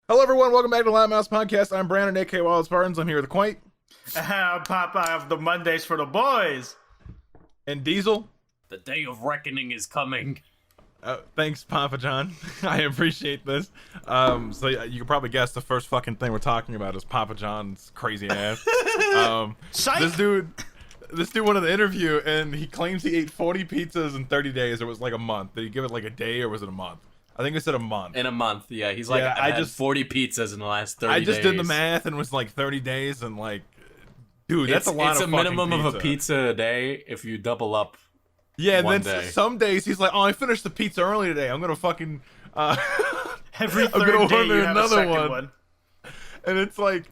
Hello, everyone. Welcome back to the Loud Mouse Podcast. I'm Brandon, a.k.a. Wallace Spartans. I'm here with Quaint. Papa of the Mondays for the boys. And Diesel. The day of reckoning is coming. Thanks, Papa John. I appreciate this. So you can probably guess the first fucking thing we're talking about is Papa John's crazy ass. Psych! This dude went on an interview, and he claims he ate 40 pizzas in 30 days. It was like a month. Did he give it like a day, or was it a month? I think it said a month. In a month, yeah. He's like, Yeah, I had 40 pizzas in the last 30 days. I just did the math, and it was like 30 days, and like, dude, that's a lot of It's a fucking minimum pizza. of a pizza a day if you double up. Yeah, and one then day. some days he's like, "Oh, I finished the pizza early today. I'm gonna fucking Every I'm gonna third day order you have a another second one. And it's like,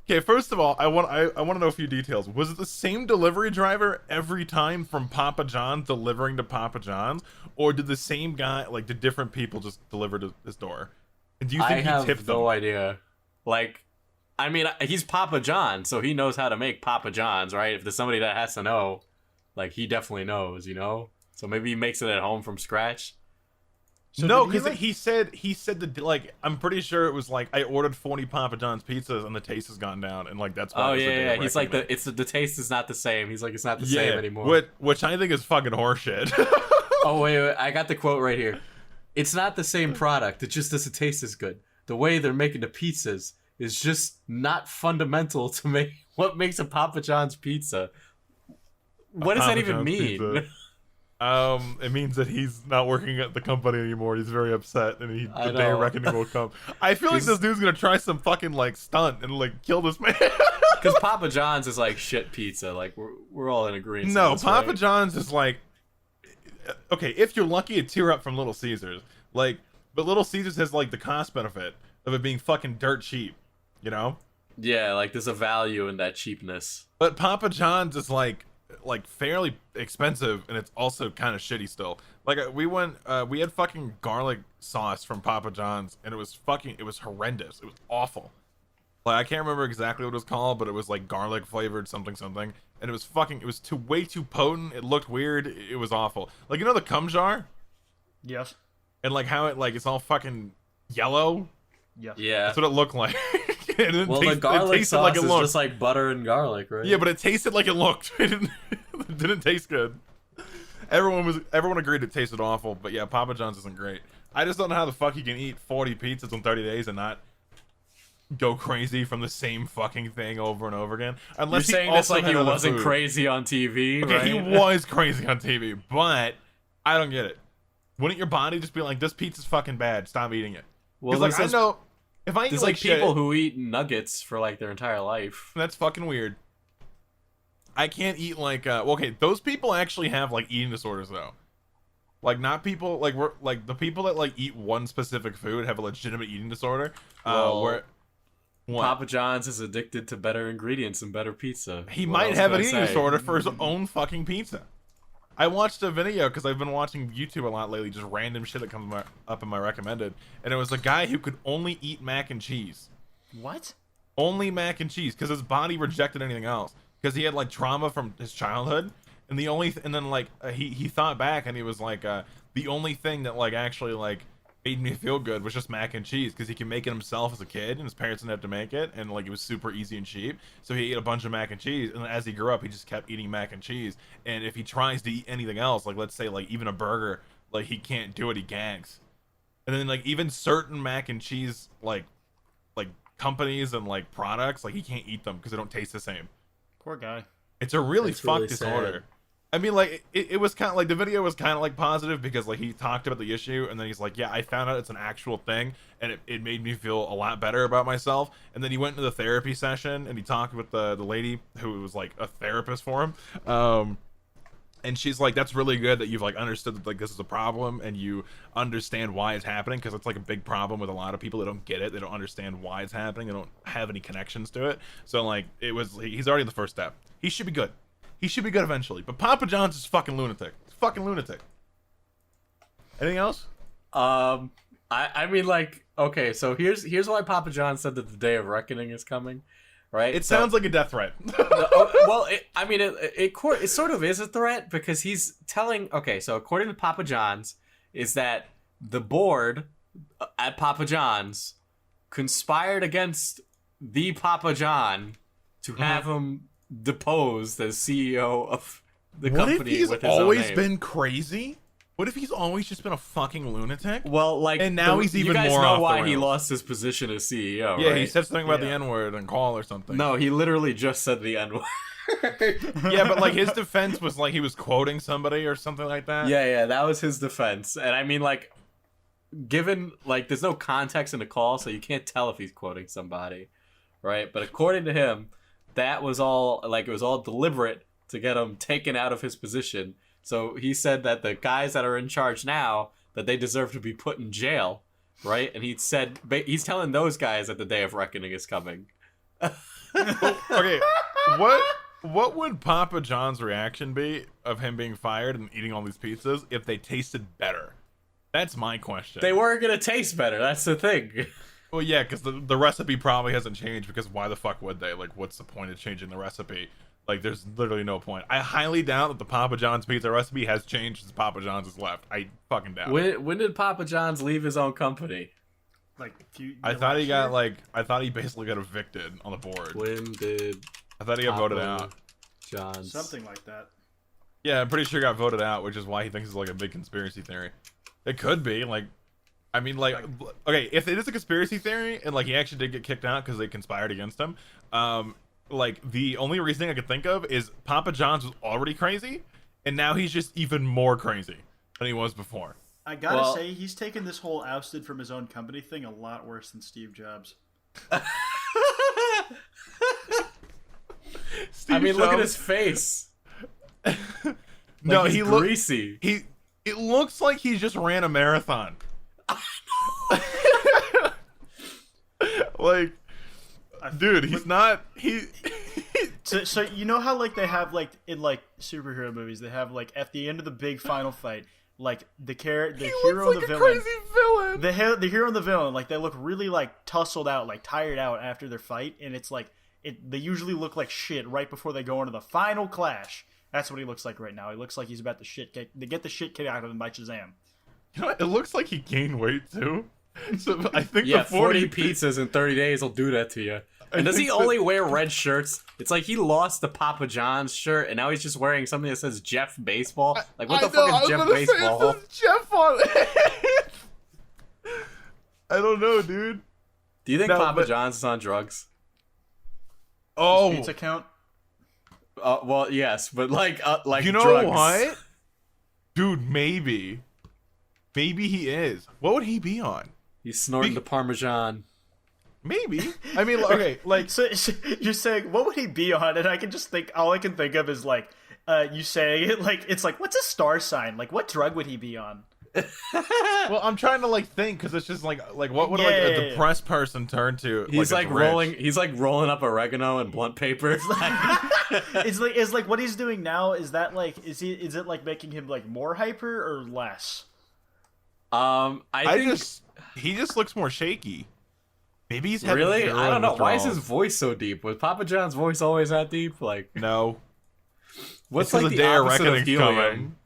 okay, first of all, I want to know a few details. Was it the same delivery driver every time from Papa John's delivering to Papa John's, or did the same guy, like, did different people just deliver to his door? And do you I think he have tipped them? no idea. Like, I mean, he's Papa John, so he knows how to make Papa John's, right? If there's somebody that has to know, like, he definitely knows, you know? So maybe he makes it at home from scratch. So No, did he, because like- he said that, like, I'm pretty sure it was like I ordered 40 Papa John's pizzas and the taste has gone down, and like that's why. Oh, it was the day yeah. of He's like, reckoning. the taste is not the same. He's like, it's not the same anymore. Which I think is fucking horseshit. Oh, wait, I got the quote right here. It's not the same product. It just doesn't taste as good. The way they're making the pizzas is just not fundamental to make what makes a Papa John's pizza. What does that Papa even John's mean? pizza. It means that he's not working at the company anymore. He's very upset, and I the day of know. reckoning will come. I feel like He's- this dude's gonna try some fucking like stunt and like kill this man. Because Papa John's is like shit pizza. Like we're all in agreement. No, on this, Papa right? John's is like, okay, if you're lucky, a tear up from Little Caesars. Like, but Little Caesars has like the cost benefit of it being fucking dirt cheap, you know. Yeah, like there's a value in that cheapness. But Papa John's is like fairly expensive, and it's also kind of shitty still. Like we had fucking garlic sauce from Papa John's, and it was horrendous. It was awful. Like I can't remember exactly what it was called, but it was like garlic flavored something, and it was way too potent. It looked weird. It was awful. Like, you know the cum jar, Yes. and like how it's all fucking yellow. Yes. Yeah. That's what it looked like. And it Well, tasted, the garlic it tasted sauce like it is looked. just like butter and garlic, right? Yeah, but it tasted like it looked. It didn't taste good. Everyone agreed it tasted awful, but yeah, Papa John's isn't great. I just don't know how the fuck you can eat 40 pizzas in 30 days and not go crazy from the same fucking thing over and over again. You're Unless saying he this also like had he other wasn't food. crazy on TV, Okay, right? he was crazy on TV, but I don't get it. Wouldn't your body just be like, this pizza's fucking bad, stop eating it? Well, Because like I there's know if I eat There's like like people shit, who eat nuggets for like their entire life. that's fucking weird. I can't eat like okay, those people actually have like eating disorders though. Like not people like we're like the people that like eat one specific food have a legitimate eating disorder. Well, Where what? Papa John's is addicted to better ingredients and better pizza. He What might else have can an I eating say? disorder for his own fucking pizza. I watched a video because I've been watching YouTube a lot lately, just random shit that comes up in my recommended, and it was a guy who could only eat mac and cheese. What? Only mac and cheese because his body rejected anything else because he had like trauma from his childhood, and the only and then like he thought back and he was like the only thing that like actually like made me feel good was just mac and cheese because he can make it himself as a kid and his parents didn't have to make it, and like it was super easy and cheap, so he ate a bunch of mac and cheese, and as he grew up he just kept eating mac and cheese, and if he tries to eat anything else, like let's say like even a burger, like he can't do it, he gags. And then like even certain mac and cheese like companies and like products, like he can't eat them because they don't taste the same. Poor guy. It's a really That's fucked really disorder. sad. I mean, like it was kind of like the video was kind of like positive because like he talked about the issue, and then he's like, yeah, I found out it's an actual thing, and it made me feel a lot better about myself. And then he went into the therapy session and he talked with the lady who was like a therapist for him. And she's like, that's really good that you've like understood that like this is a problem and you understand why it's happening, because it's like a big problem with a lot of people that don't get it. They don't understand why it's happening. They don't have any connections to it. So like he's already the first step. He should be good. He should be good eventually. But Papa John's is fucking lunatic. It's fucking lunatic. Anything else? I mean, like, okay, so here's why Papa John said that the day of reckoning is coming, right? It sounds like a death threat. Well, it sort of is a threat because he's telling. Okay, so according to Papa John's, is that the board at Papa John's conspired against the Papa John to have him deposed as CEO of the What company if he's with his own always name. been crazy? What if he's always just been a fucking lunatic? Well, like, And now he's even you guys more know off the why he rails. lost his position as CEO, Yeah, right? he said something about the Yeah. N-word and call or something. No, he literally just said the N-word. Yeah, but like his defense was like he was quoting somebody or something like that. Yeah, that was his defense. And I mean, like, given, like, there's no context in the call, so you can't tell if he's quoting somebody, right? But according to him, that was all, like, it was all deliberate to get him taken out of his position. So he said that the guys that are in charge now, that they deserve to be put in jail, right? And he said, he's telling those guys that the day of reckoning is coming. Okay, what would Papa John's reaction be of him being fired and eating all these pizzas if they tasted better? That's my question. They weren't going to taste better. That's the thing. Well, yeah, because the recipe probably hasn't changed, because why the fuck would they? Like, what's the point of changing the recipe? Like, there's literally no point. I highly doubt that the Papa John's pizza recipe has changed since Papa John's has left. I fucking doubt it. When did Papa John's leave his own company? Like, I thought he got, like, I thought he basically got evicted on the board. When did I thought he got voted Papa out. John's something like that. Yeah, I'm pretty sure he got voted out, which is why he thinks it's like a big conspiracy theory. It could be, like, I mean, like, okay, if it is a conspiracy theory and like he actually did get kicked out because they conspired against him, like the only reasoning I could think of is Papa John's was already crazy, and now he's just even more crazy than he was before. I gotta Well- say, he's taken this whole ousted from his own company thing a lot worse than Steve Jobs. Steve I mean, look at Jobs- his face. No, Like, he's he look greasy. It looks like he just ran a marathon. Like, dude, he's not. So you know how like they have like in like superhero movies they have like at the end of the big final fight like the hero and the villain. Crazy villain. The hero and the villain, like they look really like tussled out, like tired out after their fight, and it's like they usually look like shit right before they go into the final clash. That's what he looks like right now. He looks like he's about to get the shit kicked out of him by Shazam. You know what? It looks like he gained weight too. So I think Yeah, the 40 pizzas in 30 days will do that to you. And does he think that- only wear red shirts? It's like he lost the Papa John's shirt, and now he's just wearing something that says Jeff Baseball. Like, what the fuck is Jeff Baseball? Jeff on it. I don't know, dude. Do you think No, Papa but- John's is on drugs? Oh, Pizza count. Well, yes, but like you know drugs. what? Dude, maybe he is. What would he be on? He's snorting Be- the Parmesan. Maybe. I mean, okay, like So you're saying what would he be on? And I can just think all I can think of is like you saying it like it's like what's a star sign? Like what drug would he be on? well, I'm trying to like think because it's just like what would like Yeah. a depressed person turn to? He's like, like a rich? rolling. He's like rolling up oregano and blunt paper. Is like what he's doing now? Is that like is it like making him like more hyper or less? I think He just looks more shaky. Maybe he's having really. I heroin don't know. Why is withdrawals. his voice so deep? Was Papa John's voice always that deep? Like, No. what's It's 'cause like the the day of opposite of reckoning's helium? coming.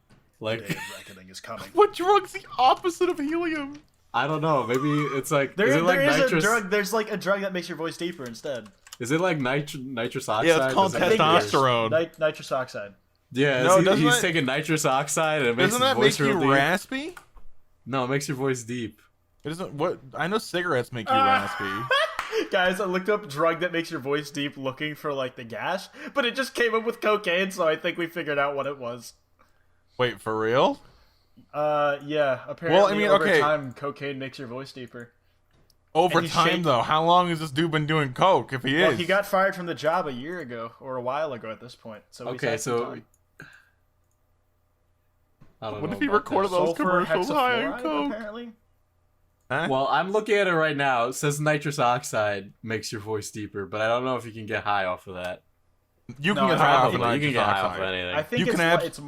Like, Reckoning is coming. What drug's the opposite of helium? I don't know. Maybe it's like There is it like is nitrous? a drug. There's like a drug that makes your voice deeper instead. Is it like nitrous oxide? Yeah, it's called Does it- testosterone. Nitrous oxide. Yeah, No, doesn't he's that- taking nitrous oxide and it makes Doesn't his that voice make you real deep. raspy? No, it makes your voice deep. It doesn't. What? I know cigarettes make you raspy. Guys, I looked up drug that makes your voice deep looking for like the gas, but it just came up with cocaine, so I think we figured out what it was. Wait, for real? Yeah. Apparently, Well, I mean, over okay. time, cocaine makes your voice deeper. Over And he's time, shaking. though, how long has this dude been doing coke? If he Well, is, he got fired from the job a year ago or a while ago at this point. So he's Okay, had some so time. I don't What know if he about recorded that. those Sulfur commercials high on hexafluoride, coke? apparently. Well, I'm looking at it right now. It says nitrous oxide makes your voice deeper, but I don't know if you can get high off of that. You No, can get high off of Probably, you can nitrous get high off oxide. of anything. I think You it's, can have- it's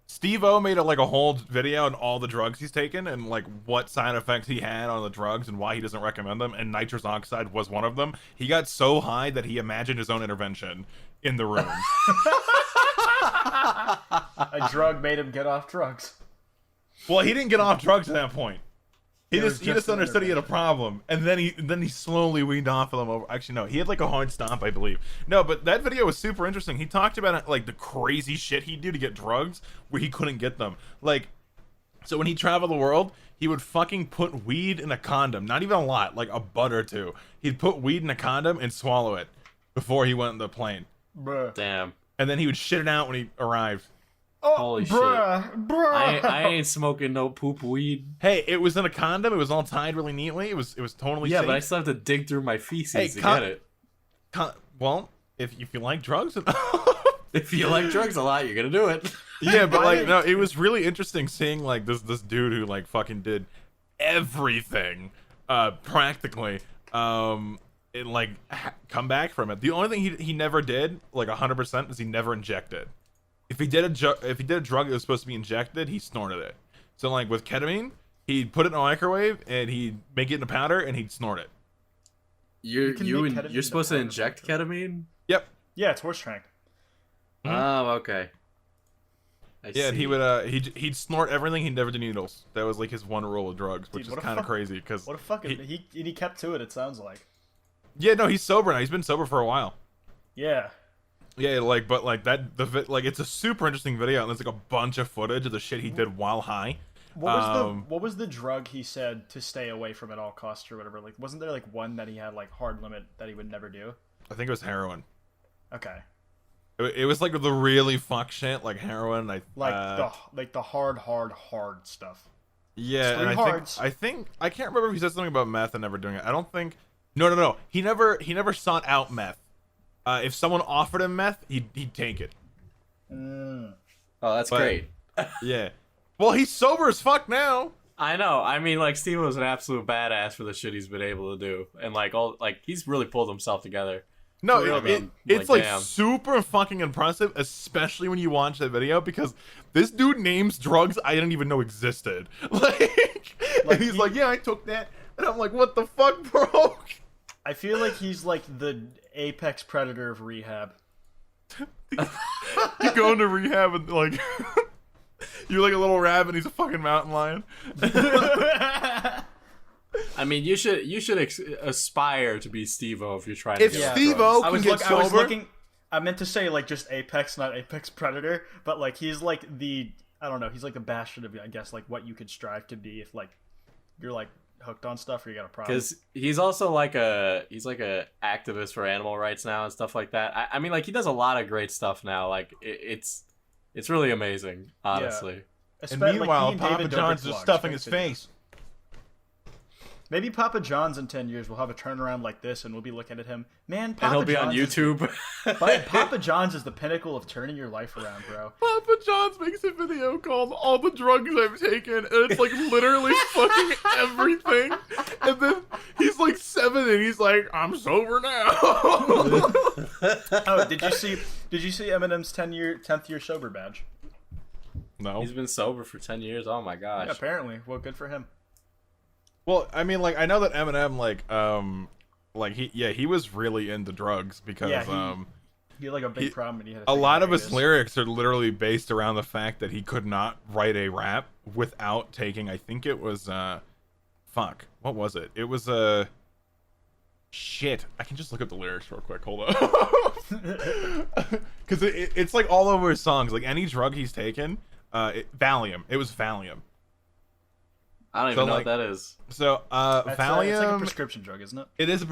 Steve-O made like a whole video on all the drugs he's taken and like what side effects he had on the drugs and why he doesn't recommend them, and nitrous oxide was one of them. He got so high that he imagined his own intervention in the room. a drug made him get off drugs. Well, he didn't get off drugs at that point. He It was just just an understood he had a problem, and then he slowly weaned off of them over. Actually, no, he had like a hard stomp, I believe. No, but that video was super interesting. He talked about like the crazy shit he'd do to get drugs where he couldn't get them. Like, so when he traveled the world, he would fucking put weed in a condom. Not even a lot, like a butt or two. He'd put weed in a condom and swallow it before he went on the plane, Bruh. Damn. and then he would shit it out when he arrived. Oh, Holy bruh. I ain't smoking no poop weed. Hey, it was in a condom. It was all tied really neatly. It was totally Yeah, safe. but I still have to dig through my feces Hey, to get it. Well, if you like drugs. If you like drugs a lot, you're gonna do it. Yeah, but like no, it was really interesting seeing like this dude who like fucking did everything practically and like come back from it. The only thing he never did like 100% is he never injected. If he did a drug that was supposed to be injected, he snorted it. So like with ketamine, he'd put it in a microwave and he'd make it into powder and he'd snort it. You're can make ketamine you're supposed to into inject ketamine? Yep. Yeah, it's horse trank. Oh, okay. I Yeah, and he see. would he'd snort everything. He never did needles. That was like his one rule of drugs, which Dude, is what a kind of fuck- crazy because What a fucking he kept to it. It sounds like. yeah, no, he's sober now. He's been sober for a while. Yeah. Yeah, like, but like that, like it's a super interesting video, and there's like a bunch of footage of the shit he did while high. What was the drug he said to stay away from at all costs or whatever? Like, wasn't there like one that he had like hard limit that he would never do? I think it was heroin. Okay. It was like the really fuck shit, like heroin. Like the hard stuff. Yeah, and Hards. I think I can't remember if he said something about meth and never doing it. I don't think. No. He never sought out meth. If someone offered him meth, he'd take it. Mm. Oh, that's but- great. Yeah. Well, he's sober as fuck now. I know. I mean, like Steve was an absolute badass for the shit he's been able to do, and he's really pulled himself together. No, For real, it, man. it's Like, like damn. super fucking impressive, especially when you watch that video because this dude names drugs I didn't even know existed. And he's like, yeah, I took that, and I'm like, what the fuck, bro? I feel like he's like the apex predator of rehab. You go into rehab and like, you're like a little rabbit. And he's a fucking mountain lion. I mean, you should aspire to be Steve-O if you're trying If to get Steve-O drugs. I was get look, I was sober? looking. I meant to say like just apex, not apex predator, but like he's like I don't know. He's like the bastard of I guess like what you could strive to be if like you're like hooked on stuff or you got a problem. Because he's also like a activist for animal rights now and stuff like that. I mean, like he does a lot of great stuff now. Like it's really amazing, honestly. And meanwhile, Papa John's just stuffing his face. Maybe Papa John's in 10 years will have a turnaround like this, and we'll be looking at him. Man, Papa And he'll be John's on YouTube. But Papa John's is the pinnacle of turning your life around, bro. Papa John's makes a video called "All the Drugs I've Taken," and it's like literally fucking everything. And then he's like 7, and he's like, "I'm sober now." Oh, did you see Eminem's 10th year sober badge? No. He's been sober for 10 years. Oh my gosh. Yeah, apparently. Well, good for him. Well, I mean, like I know that Eminem, he was really into drugs because Yeah, he had like a big problem, and he had a lot of his hiatus. lyrics are literally based around the fact that he could not write a rap without taking. I think it was fuck. What was it? It was shit. I can just look up the lyrics real quick. Hold on. Because it's like all over his songs. Like any drug he's taken. Valium. It was Valium. I don't even know what that is. So It's Valium. like a prescription drug, isn't it? It is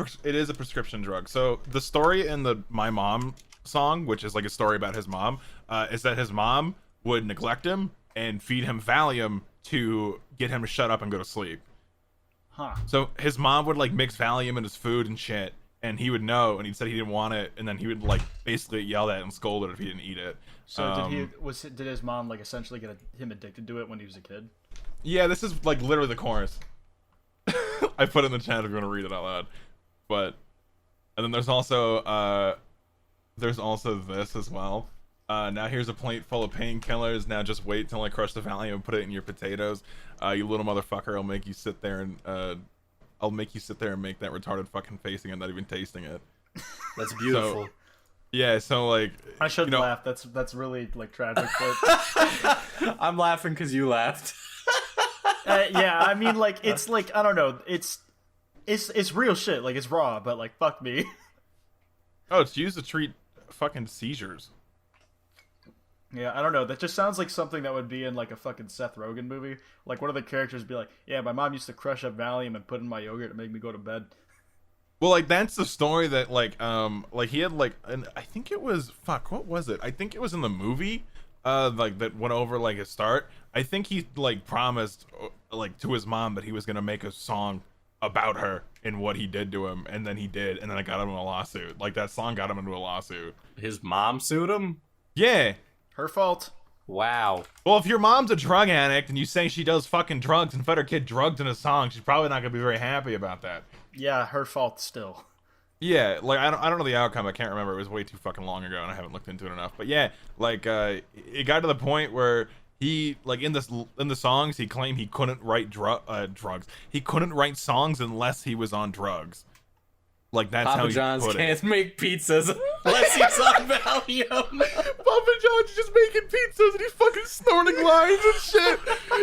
a prescription drug. So the story in the My Mom song, which is like a story about his mom, is that his mom would neglect him and feed him Valium to get him to shut up and go to sleep. Huh. So his mom would like mix Valium in his food and shit, and he would know, and he said he didn't want it, and then he would like basically yell at it and scold it if he didn't eat it. So did his mom like essentially get him addicted to it when he was a kid? Yeah, this is like literally the chorus. I put it in the chat if you want to read it out loud. But and then there's also this as well. Now here's a plate full of painkillers. Now just wait till I crush the Valium and put it in your potatoes. You little motherfucker, I'll make you sit there and make that retarded fucking face again, not even tasting it. That's beautiful. Yeah, so like I shouldn't you know, laugh. That's really like tragic. But I'm laughing because you laughed. Yeah, I mean, like, it's like, I don't know, it's real shit, like, it's raw, but like, fuck me. Oh, it's used to treat fucking seizures. Yeah, I don't know. That just sounds like something that would be in like a fucking Seth Rogen movie. Like one of the characters would be like, "Yeah, my mom used to crush up Valium and put in my yogurt to make me go to bed." Well, like that's the story that like he had like, and I think it was what was it? I think it was in the movie, like that went over like his start. I think he like promised like to his mom that he was gonna make a song about her and what he did to him, and then he did, and then it got him in a lawsuit. Like that song got him into a lawsuit. His mom sued him? Yeah. Her fault. Wow. Well, if your mom's a drug addict and you say she does fucking drugs and fed her kid drugs in a song, she's probably not gonna be very happy about that. Yeah, her fault still. Yeah, like I don't know the outcome. I can't remember. It was way too fucking long ago, and I haven't looked into it enough. But yeah, like it got to the point where he like in the songs he claimed he couldn't write drugs. He couldn't write songs unless he was on drugs. Like that's how Papa he John's put can't it. make pizzas unless he's on Valium. Papa John's just making pizzas and he's fucking snorting lines and shit.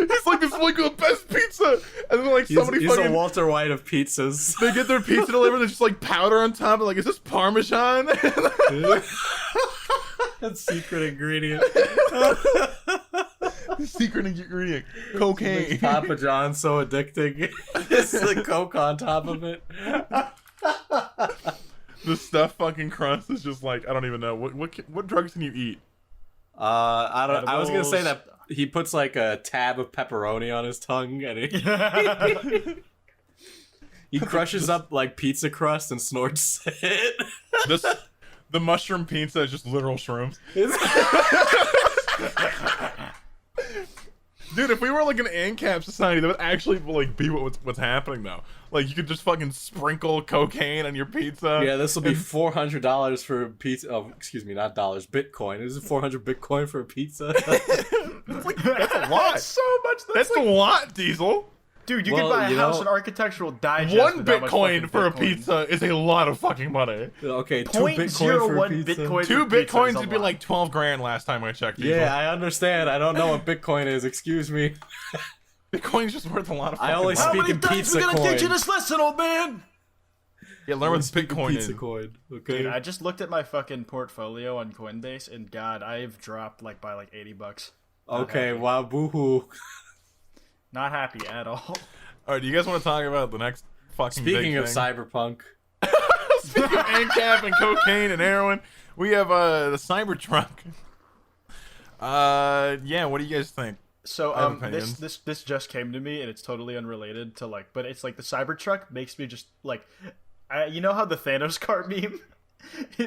He's like, this is like the best pizza. And then like somebody He's fucking a Walter White of pizzas. they get their pizza delivered. There's just like powder on top. And like, is this Parmesan? That's secret ingredient. Secret ingredient, cocaine. Papa John's so addicting. It's the Coke on top of it. The stuffed fucking crust is just like I don't even know what drugs can you eat? I was gonna say that he puts like a tab of pepperoni on his tongue, and he crushes up like pizza crust and snorts it. The mushroom pizza is just literal shrooms. Dude, if we were like an ANCAP society, that would actually like be what's happening though. Like you could just fucking sprinkle cocaine on your pizza. Yeah, this will be $400 for a pizza. Oh, excuse me, not dollars, Bitcoin. This is 400 Bitcoin for a pizza. That's a lot. That's so much. That's a lot, Diesel. Dude, you Well, can buy a you house know- in Architectural Digest. One with that much Bitcoin fucking for a Bitcoin. pizza is a lot of fucking money. Okay, 2 Point Bitcoin zero for a one pizza. Bitcoin. 2 for pizza Bitcoins is a would be lot. like 12 grand last time I checked. Diesel. Yeah, I understand. I don't know what Bitcoin is. Excuse me. Bitcoin's just worth a lot of. I fucking only money. How many speak in times we pizza gonna teach you coin. this lesson, old man? Yeah, learn what Bitcoin Pizza is. coin. Okay. Dude, I just looked at my fucking portfolio on Coinbase, and God, I've dropped like by like $80. Okay. Wow. Boohoo. Not happy at all. All right, do you guys want to talk about the next fucking? Speaking big of thing? cyberpunk, Speaking of ANCAP and cocaine and heroin, we have the Cybertruck. Yeah, what do you guys think? So I have this opinions. this just came to me, and it's totally unrelated to like, but it's like the Cybertruck makes me just like, you know how the Thanos car meme?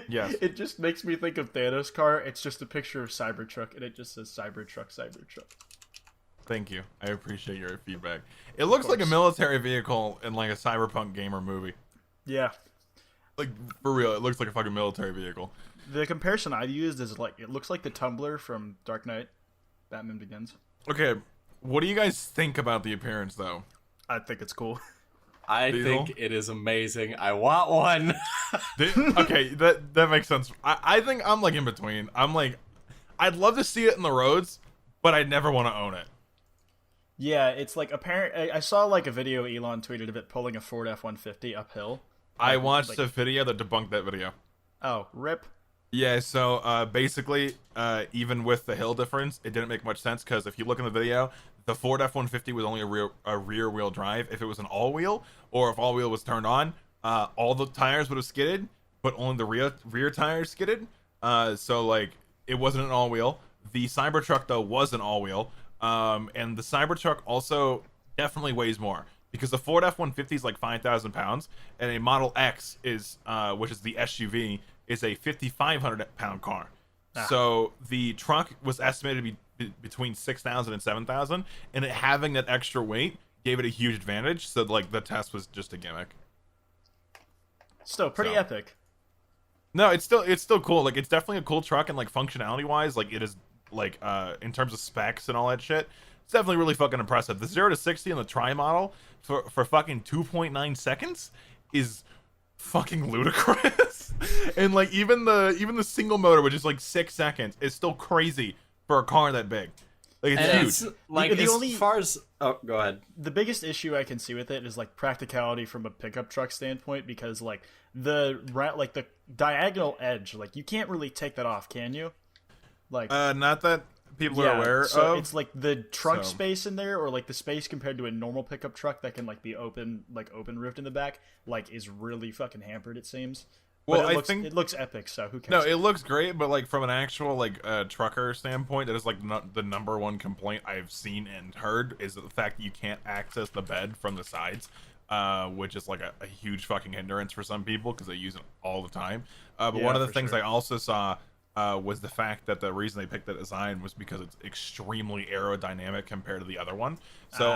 Yes. It just makes me think of Thanos car. It's just a picture of Cybertruck, and it just says Cybertruck, Cybertruck. Thank you. I appreciate your feedback. It looks like a course. military vehicle in like a cyberpunk game or movie. Yeah. Like for real, it looks like a fucking military vehicle. The comparison I used is like it looks like the Tumbler from Dark Knight, Batman Begins. Okay, what do you guys think about the appearance though? I think it's cool. I Diesel? think it is amazing. I want one. Okay, that makes sense. I think I'm like in between. I'm like, I'd love to see it in the roads, but I'd never want to own it. Yeah, it's like apparent. I saw like a video Elon tweeted of it pulling a Ford F-150 uphill. I watched like- a video that debunked that video. Oh, rip. Yeah, so basically, even with the hill difference, it didn't make much sense because if you look in the video, the Ford F-150 was only a rear wheel drive. If it was an all wheel, or if all wheel was turned on, all the tires would have skidded, but only the rear tires skidded. So like it wasn't an all wheel. The Cybertruck though was an all wheel, and the Cybertruck also definitely weighs more. Because the Ford F-150 is like 5,000 pounds, and a Model X is, which is the SUV, is a 5,500 pound car. So the truck was estimated to be between 6,000 and 7,000, and it having that extra weight gave it a huge advantage. So like the test was just a gimmick. Still pretty So. epic. No, it's still cool. Like it's definitely a cool truck, and like functionality wise, like it is like in terms of specs and all that shit. It's definitely really fucking impressive. The 0 to 60 in the Tri model for fucking 2.9 seconds is fucking ludicrous. And like even the single motor, which is like 6 seconds, is still crazy for a car that big. Like it's And huge. it's, like The as only- far as go ahead. The biggest issue I can see with it is like practicality from a pickup truck standpoint, because like the diagonal edge, like you can't really take that off, can you? Like Not that people are aware so of. it's like the trunk So- space in there, or like the space compared to a normal pickup truck that can like be open roofed in the back, like is really fucking hampered. It seems. Well, But I it looks, think- it looks epic. So who No, cares? it looks great, but like from an actual like trucker standpoint, that is like not the number one complaint I've seen and heard is the fact that you can't access the bed from the sides, which is like a huge fucking hindrance for some people because they use it all the time. But Yeah, one of the for things sure. I also saw was the fact that the reason they picked that design was because it's extremely aerodynamic compared to the other one. So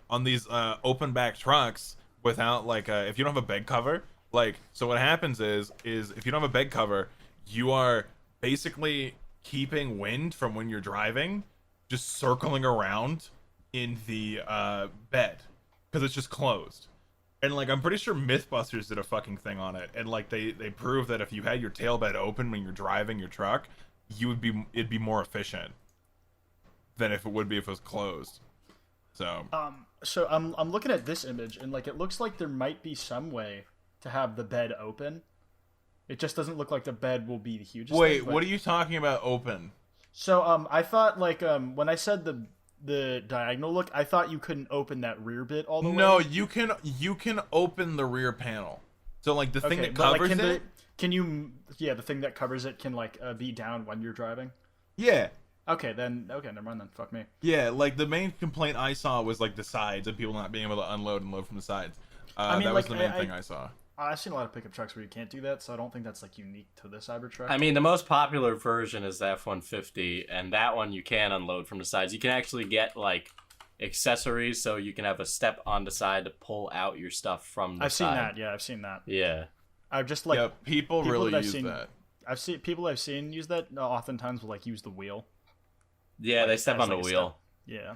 on these open back trucks, without like if you don't have a bed cover, like, so what happens is if you don't have a bed cover, you are basically keeping wind from when you're driving just circling around in the bed because it's just closed. And like I'm pretty sure Mythbusters did a fucking thing on it, and like they proved that if you had your tail bed open when you're driving your truck, it'd be more efficient than if it would be if it was closed. So So I'm looking at this image, and like it looks like there might be some way to have the bed open. It just doesn't look like the bed will be the hugest. wait, thing, but- what are you talking about open? So I thought like when I said the diagonal look, I thought you couldn't open that rear bit all the way. No, you can open the rear panel. So like the thing that but, like, covers can it. the thing that covers it can like be down when you're driving. Yeah. Okay, never mind then. Fuck me. Yeah, like the main complaint I saw was like the sides and people not being able to unload and load from the sides. I mean, that was like, the main I- thing I saw. I've seen a lot of pickup trucks where you can't do that, so I don't think that's like unique to the Cybertruck. I mean, the most popular version is the F-150, and that one you can unload from the sides. You can actually get like accessories, so you can have a step on the side to pull out your stuff from the I've seen side. that. Yeah, I've seen that. Yeah. I've just like Yeah, people really that I've use seen- that. I've seen people I've seen use that. Oftentimes will like use the wheel. Yeah, Like, they step as, on the like, a wheel. Yeah.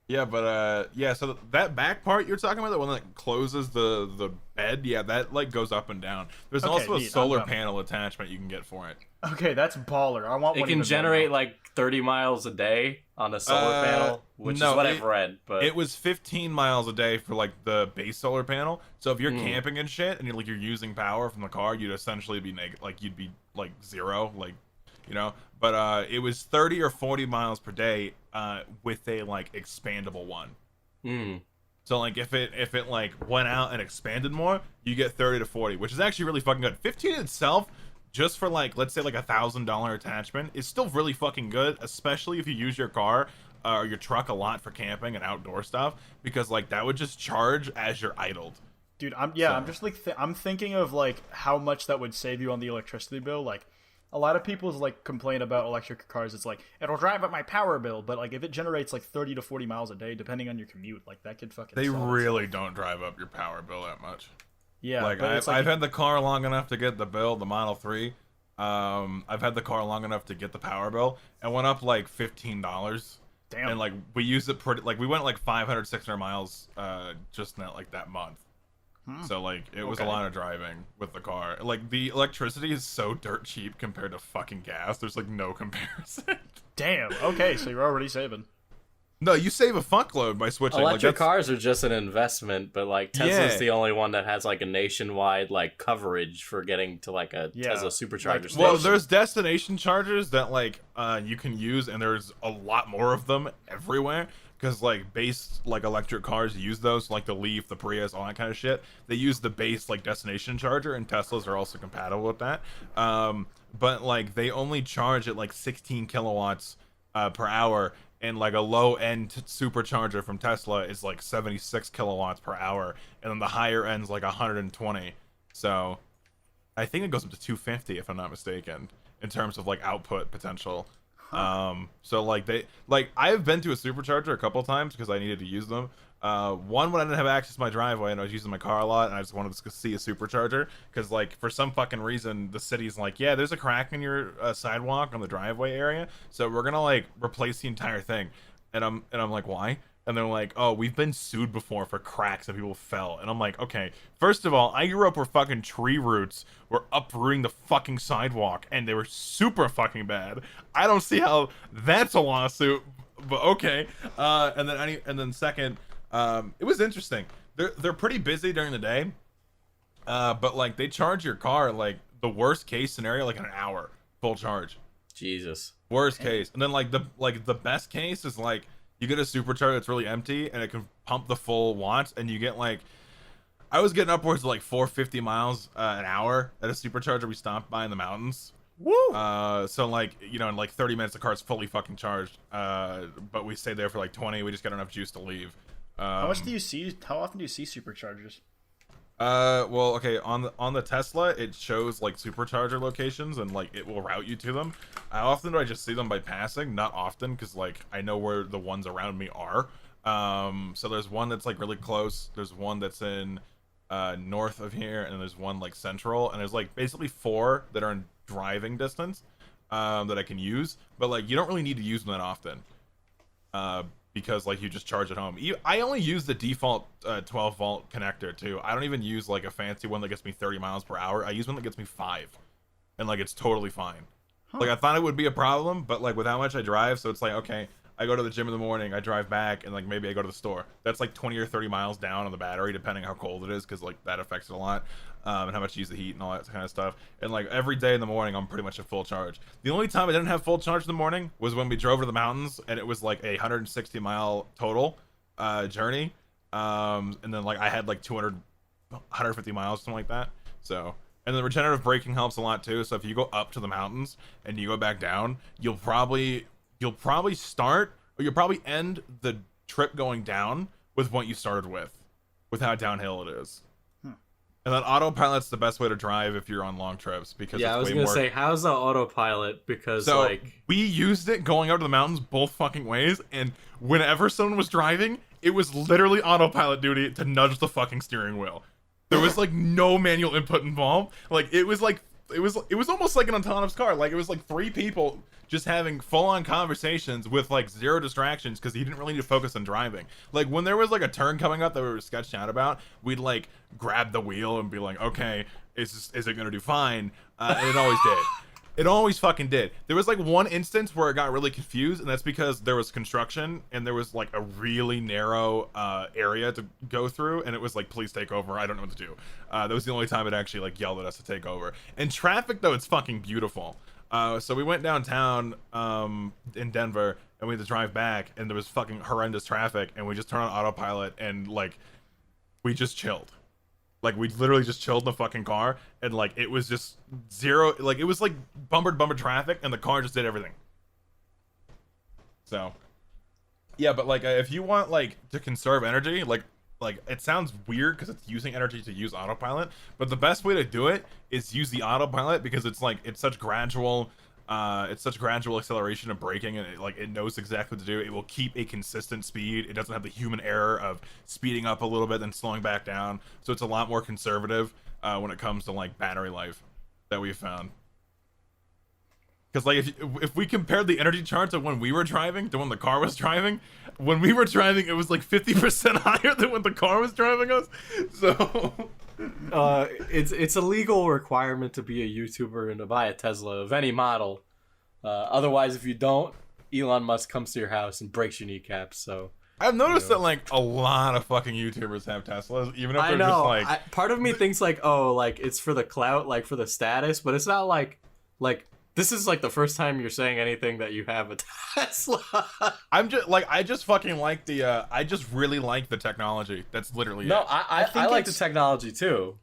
Yeah, but yeah, so that back part you're talking about, the one that closes the bed, yeah, that like goes up and down. There's Okay, also a neat, I'm solar done. panel attachment you can get for it. Okay, that's baller. I want It one can even generate more now. like 30 miles a day on a solar panel, which no, is what it- I've read. But It was 15 miles a day for like the base solar panel. So if you're Hmm. camping and shit and you're using power from the car, you'd essentially be like you'd be like zero, like, you know. But it was 30 or 40 miles per day with a like expandable one. Mm. So like if it like went out and expanded more, you get 30 to 40, which is actually really fucking good. 15 itself, just for like let's say like $1,000 attachment, is still really fucking good, especially if you use your car or your truck a lot for camping and outdoor stuff, because like that would just charge as you're idled. Dude, I'm So- just like I'm thinking of like how much that would save you on the electricity bill. Like a lot of people's like complain about electric cars. It's like it'll drive up my power bill, but like if it generates like 30 to 40 miles a day, depending on your commute, like that could fucking. They sell really itself. don't drive up your power bill that much. Yeah, Like but it's I've had the car long enough to get the bill, the Model 3. I've had the car long enough to get the power bill, and went up like $15. damn. And like we used it pretty, like we went like 500 600 miles just not like that month. So like it was a Okay. lot of driving with the car. Like the electricity is so dirt cheap compared to fucking gas, there's like no comparison. Damn. Okay, so you're already saving. No, you save a fuckload by switching. Electric like, that's- cars are just an investment, but like Tesla's Yeah. the only one that has like a nationwide like coverage for getting to like a Yeah. Tesla supercharger Like, station. Well, there's destination chargers that like you can use, and there's a lot more of them everywhere. Because like base like electric cars use those, like the Leaf, the Prius, all that kind of shit. They use the base like destination charger, and Teslas are also compatible with that. But like they only charge at like 16 kilowatts per hour, and like a low end supercharger from Tesla is like 76 kilowatts per hour, and then the higher end's like 120. So I think it goes up to 250 if I'm not mistaken in terms of like output potential. So like I've been to a supercharger a couple times because I needed to use them. One when I didn't have access to my driveway and I was using my car a lot, and I just wanted to see a supercharger because like for some fucking reason the city's like, yeah, there's a crack in your sidewalk on the driveway area, so we're gonna like replace the entire thing. And I'm like, why? and they're like, oh, we've been sued before for cracks and people fell. And I'm like, okay, first of all, I grew up where fucking tree roots were uprooting the fucking sidewalk and they were super fucking bad. I don't see how that's a lawsuit, but okay. And then second, it was interesting. They're pretty busy during the day, but like they charge your car like the worst case scenario like an hour full charge. Jesus. Worst case. And then like the best case is like you get a supercharger that's really empty and it can pump the full watts, and you get like, I was getting upwards of like 450 miles an hour at a supercharger we stopped by in the mountains. Woo! So like, you know, in like 30 minutes the car's fully fucking charged. But we stayed there for like 20. We just got enough juice to leave. How often do you see superchargers? Well, okay, on the Tesla, it shows like supercharger locations and like it will route you to them. How often do I just see them by passing? Not often, because like I know where the ones around me are. So there's one that's like really close. There's one that's in north of here, and there's one like central, and there's like basically 4 that are in driving distance that I can use. But like you don't really need to use them that often. Because like you just charge at home. I only use the default 12 volt connector too. I don't even use like a fancy one that gets me 30 miles per hour. I use one that gets me 5, and like it's totally fine. Like I thought it would be a problem, but like with how much I drive, so it's like, okay, I go to the gym in the morning, I drive back, and like maybe I go to the store. That's like 20 or 30 miles down on the battery, depending how cold it is, because like that affects it a lot, and how much you use the heat and all that kind of stuff. And like every day in the morning, I'm pretty much at full charge. The only time I didn't have full charge in the morning was when we drove to the mountains, and it was like a 160 mile total journey, and then like I had like 150 miles, something like that. So. And the regenerative braking helps a lot too. So if you go up to the mountains and you go back down, you'll probably start, or you'll probably end the trip going down with what you started with how downhill it is. And then autopilot's the best way to drive if you're on long trips, because Yeah, it's I was way gonna more... say, how's the autopilot? Because So like we used it going out to the mountains both fucking ways, and whenever someone was driving, it was literally autopilot duty to nudge the fucking steering wheel. There was like no manual input involved. Like it was almost like an autonomous car. Like it was like 3 people just having full-on conversations with like 0 distractions, because he didn't really need to focus on driving. Like when there was like a turn coming up that we were sketched out about, we'd like grab the wheel and be like, okay, is it gonna do fine? And it always did. It always fucking did. There was like one instance where it got really confused, and that's because there was construction and there was like a really narrow area to go through, and it was like, please take over, I don't know what to do. That was the only time it actually like yelled at us to take over. In traffic though, it's fucking beautiful. So we went downtown in Denver, and we had to drive back, and there was fucking horrendous traffic, and we just turned on autopilot, and like we just chilled. Like we literally just chilled in the fucking car, and like it was just 0, like it was like bumper traffic, and the car just did everything. So yeah, but like if you want like to conserve energy, like it sounds weird because it's using energy to use autopilot, but the best way to do it is use the autopilot, because it's such gradual acceleration of braking, and it knows exactly what to do. It will keep a consistent speed. It doesn't have the human error of speeding up a little bit then slowing back down, so it's a lot more conservative when it comes to like battery life that we've found. Because like if we compared the energy charts of when we were driving to when the car was driving, when we were driving it was like 50% higher than when the car was driving us. So it's a legal requirement to be a YouTuber and to buy a Tesla of any model. Otherwise, if you don't, Elon Musk comes to your house and breaks your kneecaps. So I've noticed that like a lot of fucking YouTubers have Teslas, even if they're I know. just like Part of me thinks like, oh, like it's for the clout, like for the status, but it's not like this is like the first time you're saying anything that you have a Tesla. I'm just like, I just fucking like the I just really like the technology. That's literally No, it. I like the technology too.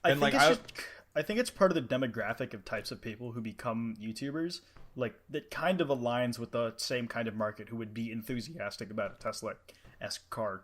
I And, think like, I think it's part of the demographic of types of people who become YouTubers. Like that kind of aligns with the same kind of market who would be enthusiastic about a Tesla-esque car.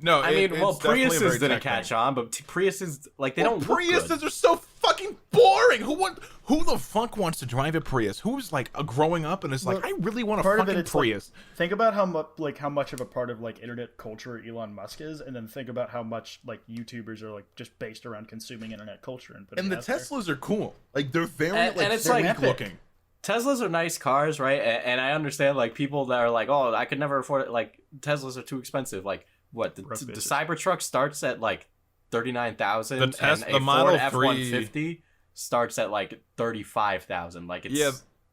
No, I mean, well, it's definitely a very Priuses didn't tech catch thing. on, but Priuses like they don't look Priuses good. are so fucking boring. Who the fuck wants to drive a Prius? Who's like growing up and is like, I really want a Part of fucking it, it's Prius. like, think about how much of a part of like internet culture Elon Musk is, and then think about how much like YouTubers are like just based around consuming internet culture and putting And it the out there. Teslas are cool. Like they're very And like it's sleek like- looking. Teslas are nice cars, right? And I understand like people that are like, oh, I could never afford it. Like Teslas are too expensive. Like what the Cybertruck starts at like 39,000, and the Model Ford 3 F-150 starts at like 35,000. Like it's yeah.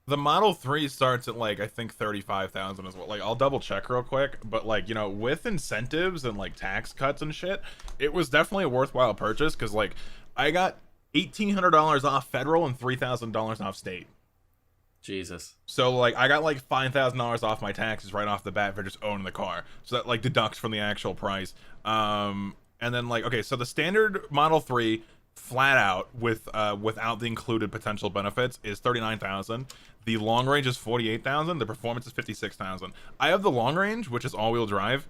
The Model 3 starts at like I think 35,000 as well. Like I'll double check real quick, but like, you know, with incentives and like tax cuts and shit, it was definitely a worthwhile purchase because like I got $1,800 off federal and $3,000 off state. Jesus. So like I got like $5,000 off my taxes right off the bat for just owning the car. So that like deducts from the actual price. And then like okay, so the standard Model 3 flat out with without the included potential benefits is 39,000. The long range is 48,000. The performance is 56,000. I have the long range, which is all-wheel drive,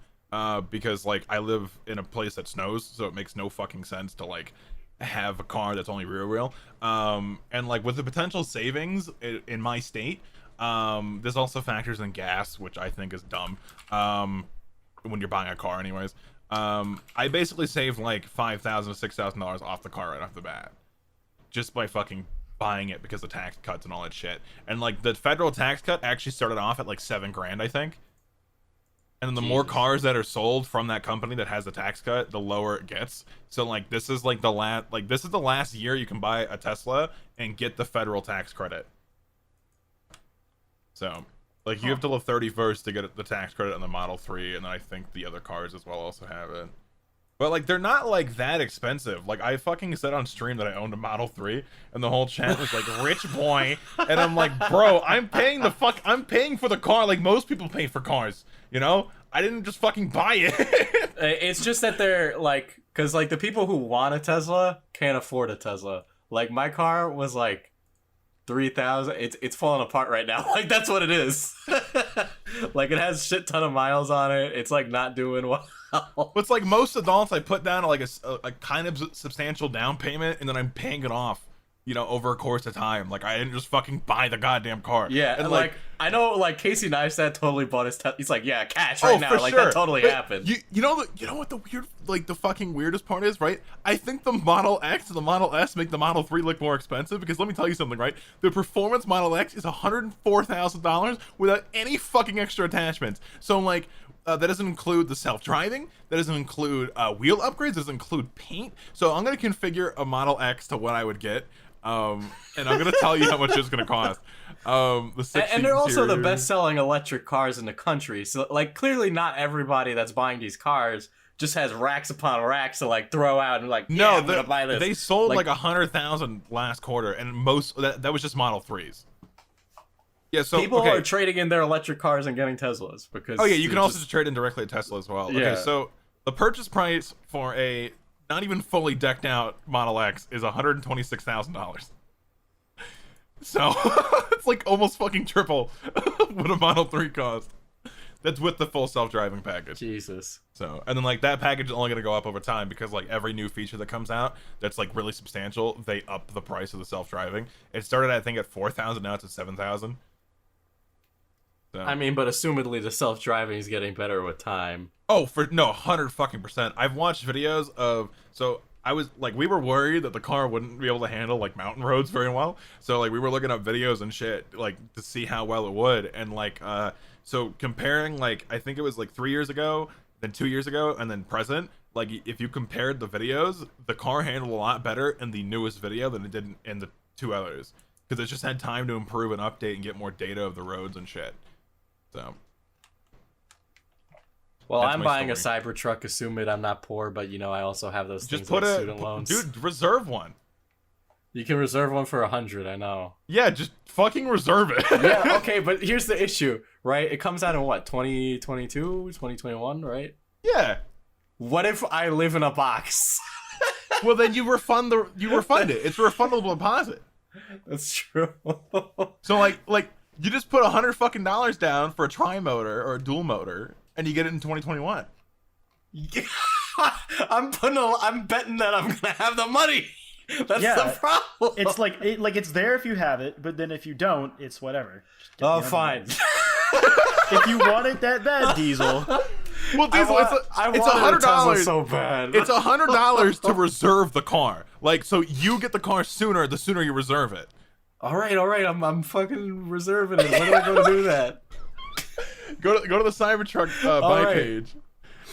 because like I live in a place that snows, so it makes no fucking sense to like have a car that's only rear wheel. And like with the potential savings in my state, this also factors in gas, which I think is dumb. When you're buying a car, anyways. I basically saved like $5,000 to $6,000 off the car right off the bat, just by fucking buying it because of tax cuts and all that shit. And like the federal tax cut actually started off at like $7,000, I think. And then the more cars that are sold from that company that has the tax cut, the lower it gets. So like this is like the last year you can buy a Tesla and get the federal tax credit. So like you have till the 31st to get the tax credit on the Model 3, and then I think the other cars as well also have it. But like they're not like that expensive. Like I fucking said on stream that I owned a Model 3, and the whole chat was like rich boy, and I'm like, bro, I'm paying for the car like most people pay for cars, you know? I didn't just fucking buy it. It's just that they're like, because like the people who want a Tesla can't afford a Tesla. Like my car was like 3,000. It's falling apart right now. Like that's what it is. Like it has shit ton of miles on it. It's like not doing well. It's like most adults, I put down like a kind of substantial down payment, and then I'm paying it off, you know, over a course of time. Like I didn't just fucking buy the goddamn car. Yeah, and like I know, like Casey Neistat totally bought his. He's like, yeah, cash right now. Like that totally happened. You know what the weird, like the fucking weirdest part is, right? I think the Model X and the Model S make the Model 3 look more expensive because let me tell you something, right? The performance Model X is $104,000 without any fucking extra attachments. So like. That doesn't include the self-driving. That doesn't include wheel upgrades. Doesn't include paint. So I'm gonna configure a Model X to what I would get, and I'm gonna tell you how much it's gonna cost. And they're also the best-selling electric cars in the country. So like clearly not everybody that's buying these cars just has racks upon racks to like throw out and like I'm gonna buy this. They sold like 100,000 last quarter, and most that was just Model 3s. Yeah, so people are trading in their electric cars and getting Teslas because you can also trade in directly at Tesla as well. Yeah. Okay, so the purchase price for a not even fully decked out Model X is $126,000. So it's like almost fucking triple what a Model 3 cost. That's with the full self-driving package. Jesus. So, and then like that package is only going to go up over time because like every new feature that comes out that's like really substantial, they up the price of the self-driving. It started I think at 4,000, now it's at 7,000. So. I mean, but assumedly the self-driving is getting better with time. Oh, 100%. I've watched videos of, so I was like, we were worried that the car wouldn't be able to handle like mountain roads very well. So like we were looking up videos and shit like to see how well it would. And like, so comparing like, I think it was like 3 years ago, then 2 years ago, and then present, like if you compared the videos, the car handled a lot better in the newest video than it did in the two others. Because it just had time to improve and update and get more data of the roads and shit. So, well, I'm buying a Cybertruck. Assume it. I'm not poor, but you know I also have those things like student loans. Dude, reserve one. You can reserve one for 100. I know. Yeah, just fucking reserve it. Yeah. Okay, but here's the issue, right? It comes out in what 2022, 2021, right? Yeah. What if I live in a box? Well, then you refund it. It's a refundable deposit. That's true. So like. You just put $100 fucking down for a tri-motor or a dual motor, and you get it in 2021. I'm betting that I'm gonna have the money. That's the problem. It's like it's there if you have it, but then if you don't, it's whatever. Oh, fine. If you want it that bad, Diesel. Well, Diesel, it's $100 so bad. It's $100 to reserve the car. Like, so you get the car sooner, the sooner you reserve it. All right. I'm fucking reserving it. Where do I go to do that? Go to the Cybertruck buy right. page,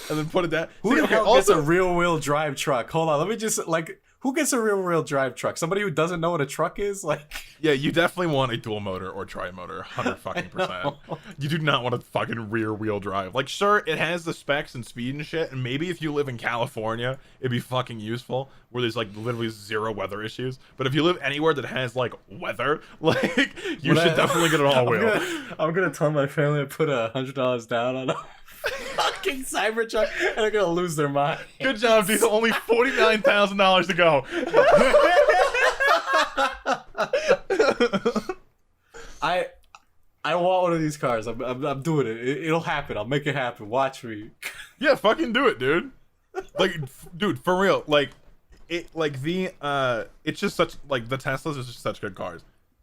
and then put it down. Who See, the okay, hell gets also, a rear-wheel drive truck? Hold on, let me just who gets a rear-wheel drive truck? Somebody who doesn't know what a truck is? Like, yeah, you definitely want a dual motor or tri-motor, 100%. You do not want a fucking rear wheel drive. Like, sure, it has the specs and speed and shit, and maybe if you live in California, it'd be fucking useful, where there's like literally zero weather issues. But if you live anywhere that has like weather, like you should definitely get an all-wheel. I'm gonna tell my family to put $100 down on a fucking Cybertruck, and they're gonna lose their mind. Good job, dude. Only $49,000 to go. I want one of these cars. I'm doing it. It'll happen. I'll make it happen. Watch me. Yeah, fucking do it, dude. Like, dude, for real. Like, it's just such, like, the Teslas are just such good cars.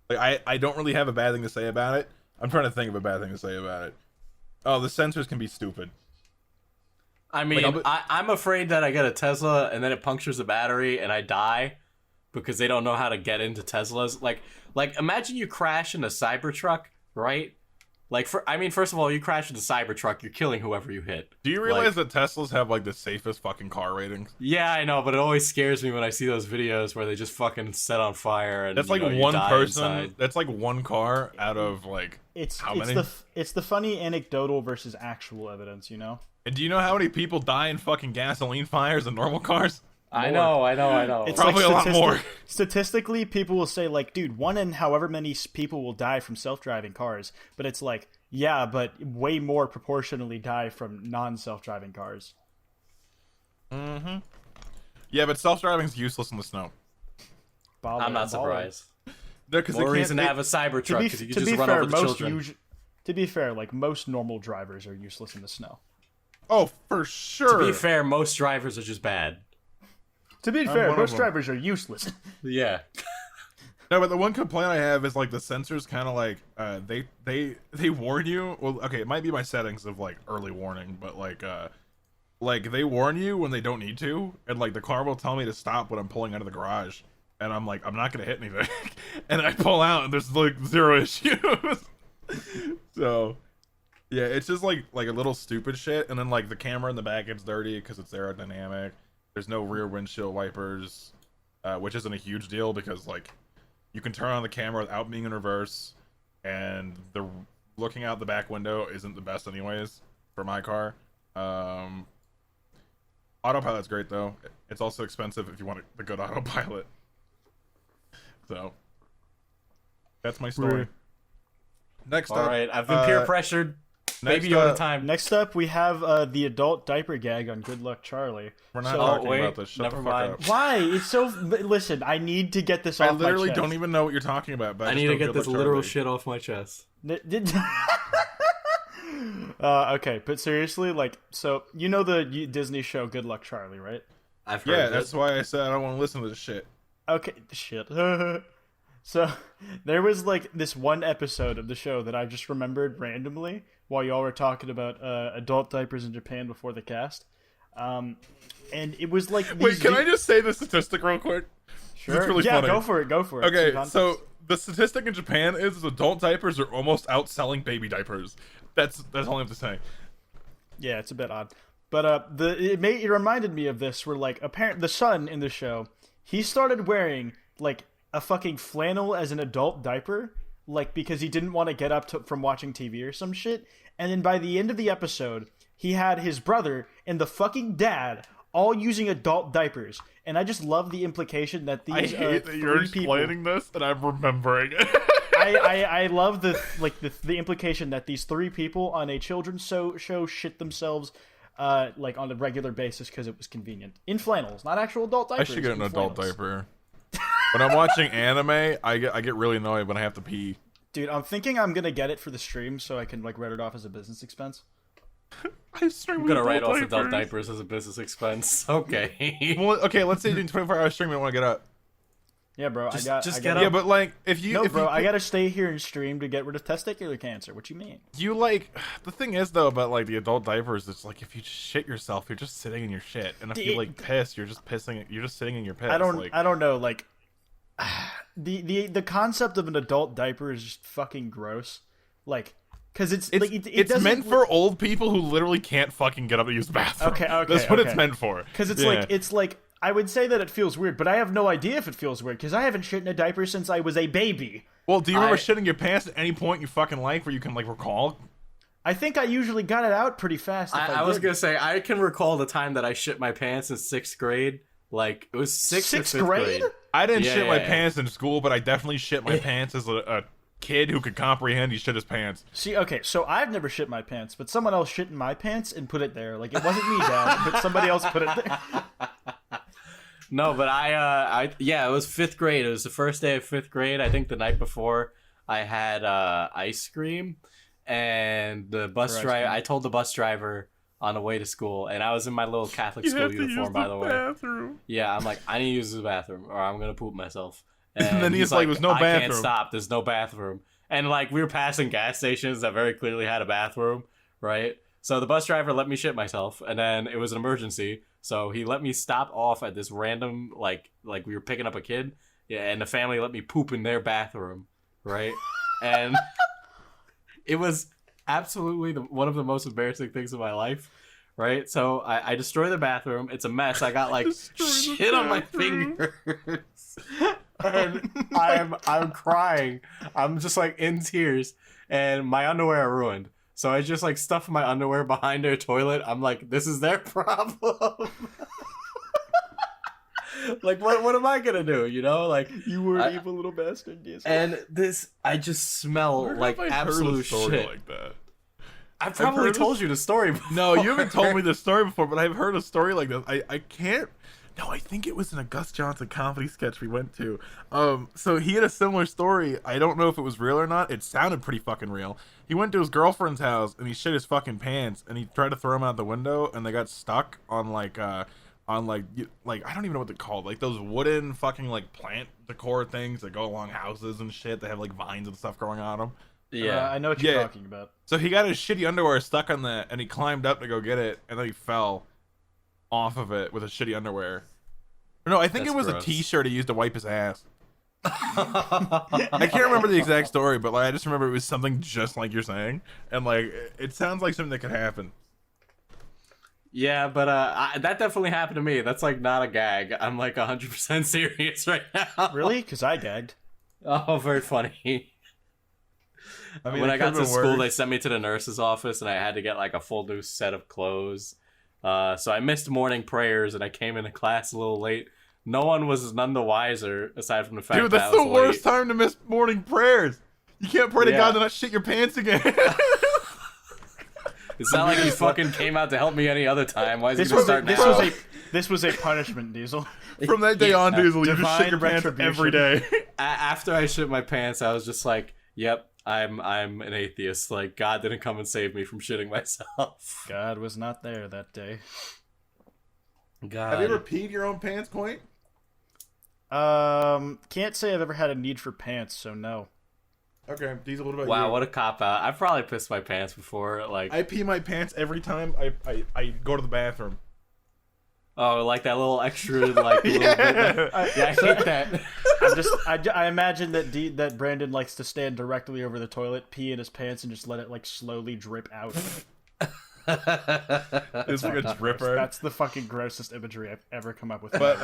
Like, I don't really have a bad thing to say about it. I'm trying to think of a bad thing to say about it. Oh, the sensors can be stupid. I mean, Like, I'm afraid that I get a Tesla and then it punctures the battery and I die because they don't know how to get into Teslas. Like imagine you crash in a Cybertruck, right? Like, first of all, you crash into Cybertruck, you're killing whoever you hit. Do you realize that Teslas have, like, the safest fucking car ratings? Yeah, I know, but it always scares me when I see those videos where they just fucking set on fire and That's like you one die person. inside. That's like one car out of, like, how many? It's the funny anecdotal versus actual evidence, you know. And do you know how many people die in fucking gasoline fires in normal cars? I know. It's Probably a lot more. Statistically, people will say like, dude, one in however many people will die from self-driving cars, but it's like, yeah, but way more proportionally die from non-self-driving cars. Mm-hmm. Yeah, but self-driving is useless in the snow. I'm not surprised. No, More reason to have a Cybertruck because you can just run over the children. To be fair, like most normal drivers are useless in the snow. Oh, for sure. To be fair, most drivers are just bad. To be fair, one of most them. drivers are useless. Yeah. No, but the one complaint I have is like the sensors kind of like they warn you. Well, okay, it might be my settings of like early warning, but like they warn you when they don't need to, and like the car will tell me to stop when I'm pulling out of the garage, and I'm like, I'm not gonna hit anything, and I pull out and there's like zero issues. So yeah, it's just like a little stupid shit, and then like the camera in the back gets dirty because it's aerodynamic. There's no rear windshield wipers, which isn't a huge deal because like you can turn on the camera without being in reverse, and the looking out the back window isn't the best anyways for my car. Autopilot's great though. It's also expensive if you want the good autopilot. So that's my story. Next All up, right, I've been peer pressured. next Baby Yoda up- time. Next up, we have the adult diaper gag on Good Luck Charlie. We're not So- talking wait, about this. Shut never the fuck mind. up. Why? It's so. Listen, I need to get this off I literally my chest. don't even know what you're talking about. But I just need to know get Good this Luck literal Charlie. shit off my chest. Okay, but seriously, like, so you know the Disney show Good Luck Charlie, right? I've heard Yeah, of that's it. why I said I don't want to listen to this shit. Okay, shit. So there was like this one episode of the show that I just remembered randomly while y'all were talking about adult diapers in Japan before the cast, and it was like these Wait, can I just say the statistic real quick? Sure. It's really yeah, funny. go for it. Go for it. Okay, Some so context. the statistic in Japan is adult diapers are almost outselling baby diapers. That's all I have to say. Yeah, it's a bit odd, but it reminded me of this. Where like the son in the show, he started wearing like a fucking flannel as an adult diaper, like because he didn't want to get up from watching TV or some shit. And then by the end of the episode, he had his brother and the fucking dad all using adult diapers. And I just love the implication that I these hate that you're three people. explaining this and I'm remembering it. I love the implication that these three people on a children's show shit themselves like on a regular basis because it was convenient in flannels, not actual adult I diapers. should get an in adult flannels. diaper. When I'm watching anime, I get really annoyed when I have to pee. Dude, I'm thinking I'm gonna get it for the stream so I can like write it off as a business expense. I stream I'm gonna write off adult diapers as a business expense. Okay. Well, okay, let's say you're doing 24-hour stream and I want to get up. Yeah, bro. Just I get gotta, up. Yeah, but like if you No, if bro. you, I gotta stay here and stream to get rid of testicular cancer. What you mean? you like the thing is though about like the adult diapers, it's like if you just shit yourself, you're just sitting in your shit, and if you like piss, you're just pissing. You're just sitting in your piss. I don't Like, know. Like, the concept of an adult diaper is just fucking gross. Like, because it It's doesn't meant for old people who literally can't fucking get up to use the bathroom. Okay, That's what it's okay. meant for. Because Yeah. it's like I would say that it feels weird, but I have no idea if it feels weird because I haven't shit in a diaper since I was a baby. Well, do you remember I- shitting your pants at any point you fucking like where you can like recall? I think I usually got it out pretty fast. If I was did. gonna say I can recall the time that I shit my pants in 6th grade. Like it was sixth or Sixth fifth grade? I didn't shit my Yeah. pants in school, but I definitely shit my pants as a kid who could comprehend he shit his pants. See, okay, so I've never shit my pants, but someone else shit in my pants and put it there. Like it wasn't me, Dad, but somebody else put it there. No, but it was 5th grade. It was the first day of 5th grade. I think the night before I had ice cream, and the bus ice driver. cream. I told the bus driver on the way to school, and I was in my little Catholic school uniform, by the way. Bathroom. Yeah, I'm like, I need to use the bathroom, or I'm gonna poop myself. And then he's like, "There's no I can't bathroom." stop. There's no bathroom. And like, we were passing gas stations that very clearly had a bathroom, right? So the bus driver let me shit myself, and then it was an emergency, so he let me stop off at this random like we were picking up a kid, yeah, and the family let me poop in their bathroom, right? And it was absolutely one of the most embarrassing things of my life, right? So I destroy the bathroom. It's a mess. I got like Destroy the shit on my bathroom. fingers, and I'm crying. I'm just like in tears, and my underwear are ruined. So I just like stuff my underwear behind their toilet. I'm like, this is their problem. Like, what am I gonna do? You know, like You were I- an evil little bastard. Yes. and this, I just smell Where like have I heard a absolute story shit. like that? I probably heard told this- you the story. Before. No, you haven't told me this story before, but I've heard a story like this. I can't. No, I think it was in a Gus Johnson comedy sketch we went to. So he had a similar story. I don't know if it was real or not. It sounded pretty fucking real. He went to his girlfriend's house and he shit his fucking pants and he tried to throw them out the window and they got stuck on like I don't even know what they're called, like those wooden fucking like plant decor things that go along houses and shit. They have like vines and stuff growing on them. Yeah, I know what you're Yeah. talking about. So he got his shitty underwear stuck on that, and he climbed up to go get it, and then he fell off of it with his shitty underwear. Or no, I think That's it was gross. a T-shirt he used to wipe his ass. I can't remember the exact story, but like I just remember it was something just like you're saying, and like it sounds like something that could happen. Yeah, but that definitely happened to me. That's like not a gag. I'm like 100% serious right now. Really? Because I gagged. Oh, very funny. I mean, When it I got could've to been school, worse. they sent me to the nurse's office, and I had to get like a full new set of clothes. So I missed morning prayers, and I came into class a little late. No one was none the wiser, aside from the fact Dude, that that's I the was worst late. time to miss morning prayers. You can't pray to Yeah. God to not shit your pants again. It's not like he fucking came out to help me any other time. Why is he This gonna was a, start this now? was a this was a punishment, Diesel. From that day on, Diesel, you just shit Divine your pants retribution. every day. After I shit my pants, I was just like, "Yep, I'm an atheist. Like God didn't come and save me from shitting myself." God was not there that day. God. Have you ever peed your own pants, Quaint? Can't say I've ever had a need for pants, so no. Okay, Diesel, what about Wow, you? what a cop out! I've probably pissed my pants before. Like, I pee my pants every time I go to the bathroom. oh, like that little extra, like little bit. Yeah. Yeah, I hate that. I imagine that that Brandon likes to stand directly over the toilet, pee in his pants, and just let it like slowly drip out. It's like a dripper. That's the fucking grossest imagery I've ever come up with. But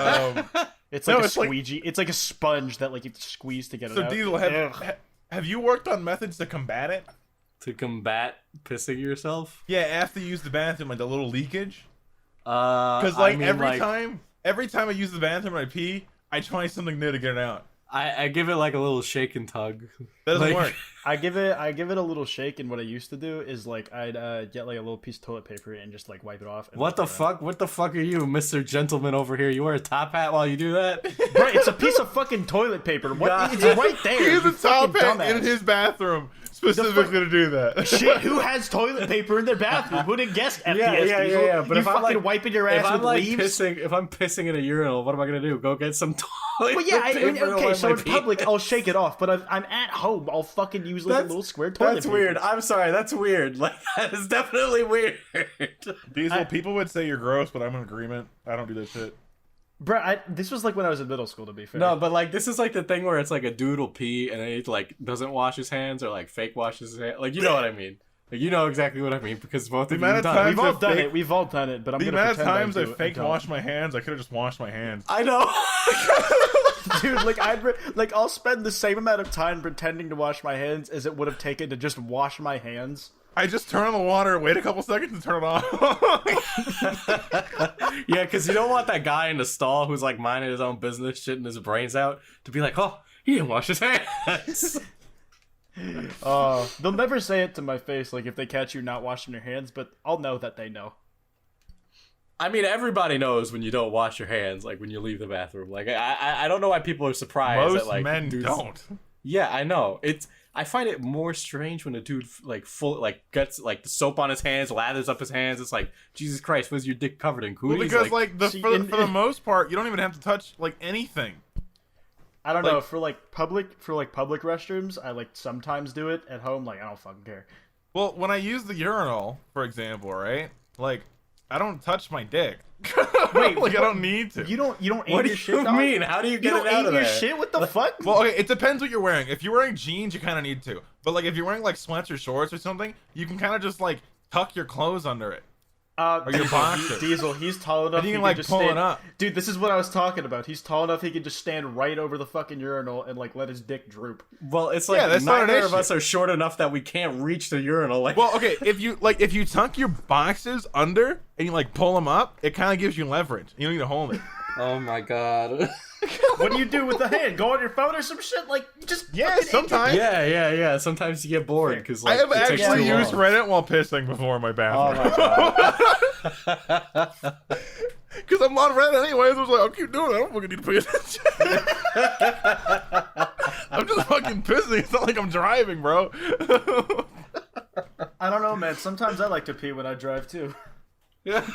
it's like no, a it's like- squeegee. It's like a sponge that like you have to squeeze to get it so out. Diesel, Ugh. have you worked on methods to combat it? To combat pissing yourself? Yeah, after you use the bathroom, like the little leakage. Because Because like every time I use the bathroom and I pee, I try something new to get it out. I give it like a little shake and tug. That doesn't Like- work. I give it a little shake, and what I used to do is like I'd get like a little piece of toilet paper and just like wipe it off. And What the wipe it fuck? What the fuck are you, Mr. Gentleman over here? You wear a top hat while you do that? out. Right, it's a piece of fucking toilet paper. What? God. It's right there. He has you a top fucking hat dumbass. in his bathroom specifically to do that. Shit, who has toilet paper in their bathroom? Who didn't guess FPS? Diesel? But you if I'm fucking like wiping your ass if I'm with like leaves. if I'm pissing in a urinal, what am I gonna do? Go get some toilet Well, yeah, paper to okay. wipe So my in pee? public, I'll shake it off. But if I'm at home, I'll fucking use like a little square toilet That's paper. weird. I'm sorry. That's weird. Like that is definitely weird. Diesel, people would say you're gross, but I'm in agreement. I don't do that shit. Bro, this was like when I was in middle school, to be fair. No, but like this is like the thing where it's like a dude will pee and then he like doesn't wash his hands or like fake washes his hands. Like you know what I mean. Like you know exactly what I mean because both of you amount have of done it. times we've all I done fake- it. We've all done it. But I'm The gonna amount of pretend times I do it. fake don't. washed my hands, I could have just washed my hands. I know. Dude, like I'll spend the same amount of time pretending to wash my hands as it would have taken to just wash my hands. I just turn on the water, wait a couple seconds, and turn it off. Yeah, because you don't want that guy in the stall who's like minding his own business, shitting his brains out, to be like, oh, he didn't wash his hands. They'll never say it to my face, like if they catch you not washing your hands, but I'll know that they know. I mean, everybody knows when you don't wash your hands, like when you leave the bathroom. Like, I don't know why people are surprised. Most that, like, men dudes... don't. Yeah, I know. I find it more strange when a dude gets like the soap on his hands, lathers up his hands. It's like, Jesus Christ, was your dick covered in cooties? Well, because See, for the most part, you don't even have to touch like anything. I don't know, for public restrooms, I like sometimes do it at home, like I don't fucking care. Well, when I use the urinal, for example, right? Like, I don't touch my dick. Wait, like I don't need to. You don't aim What do your you shit, dog? mean? How do you You get don't it out aim of your there? shit? What the fuck? Well, okay, it depends what you're wearing. If you're wearing jeans, you kind of need to. But like, if you're wearing like sweats or shorts or something, you can kind of just like tuck your clothes under it. Or your boxers. Diesel, he's tall enough. And you can he like just pull it stand... up. Dude, this is what I was talking about. He's tall enough he can just stand right over the fucking urinal and like let his dick droop. Well, it's like that's not an neither of issue. us are short enough that we can't reach the urinal. Like, Well, okay, if you tuck your boxes under and you like pull them up, it kind of gives you leverage. You don't need to hold it. oh my god. What do you do with the hand? Go on your phone or some shit? Like, just Yeah, fucking sometimes. yeah. Sometimes you get bored because I like, have it takes actually too used long. Reddit while pissing before in my Oh bathroom. my god. Because I'm on Reddit anyways. I was like, I'll keep doing it. I don't fucking need to pay attention. I'm just fucking pissing. It's not like I'm driving, bro. I don't know, man. Sometimes I like to pee when I drive too. Yeah.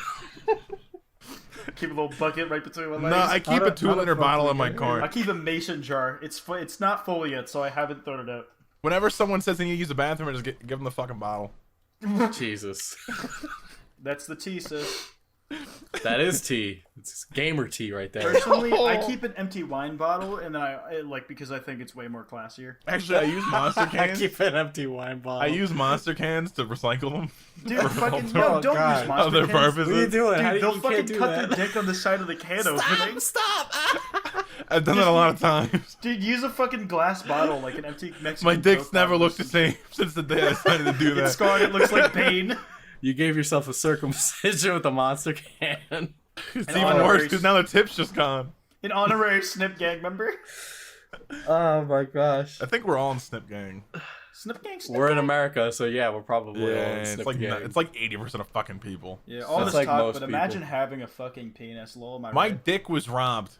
Keep a little bucket right between my legs. No, I keep a 2-liter bottle in my I car. keep a mason jar. It's not full yet, so I haven't thrown it out. Whenever someone says they need to use the bathroom, I just give them the fucking bottle. Jesus. That's the tea, sis. That is tea. It's gamer tea right there. Personally, I keep an empty wine bottle, and then I like because I think it's way more classier. Actually, I use monster I cans. keep an empty wine bottle. I use monster cans to recycle them. Dude, fucking other- no, don't God. use monster other cans. purposes. What are you doing? How do Dude, they'll you fucking can't do cut that? the dick on the side of the can opening. Stop! I've done that a lot of times. Dude, use a fucking glass bottle, like an empty Mexican My dick's Coke never bottle. looked the same since the day I decided to do It's that. scarred. It looks like Bane. You gave yourself a circumcision with a monster can. It's And even honorary- worse because now the tip's just gone. An honorary Snip Gang member. Oh my gosh. I think we're all in Snip Gang. Snip Gang. Snip We're in Gang? America, so yeah, we're probably all in Yeah, Snip it's Gang. like 80% of fucking people. Yeah, all That's this like talk, most but people. imagine having a fucking penis. Lol, My right? dick was robbed.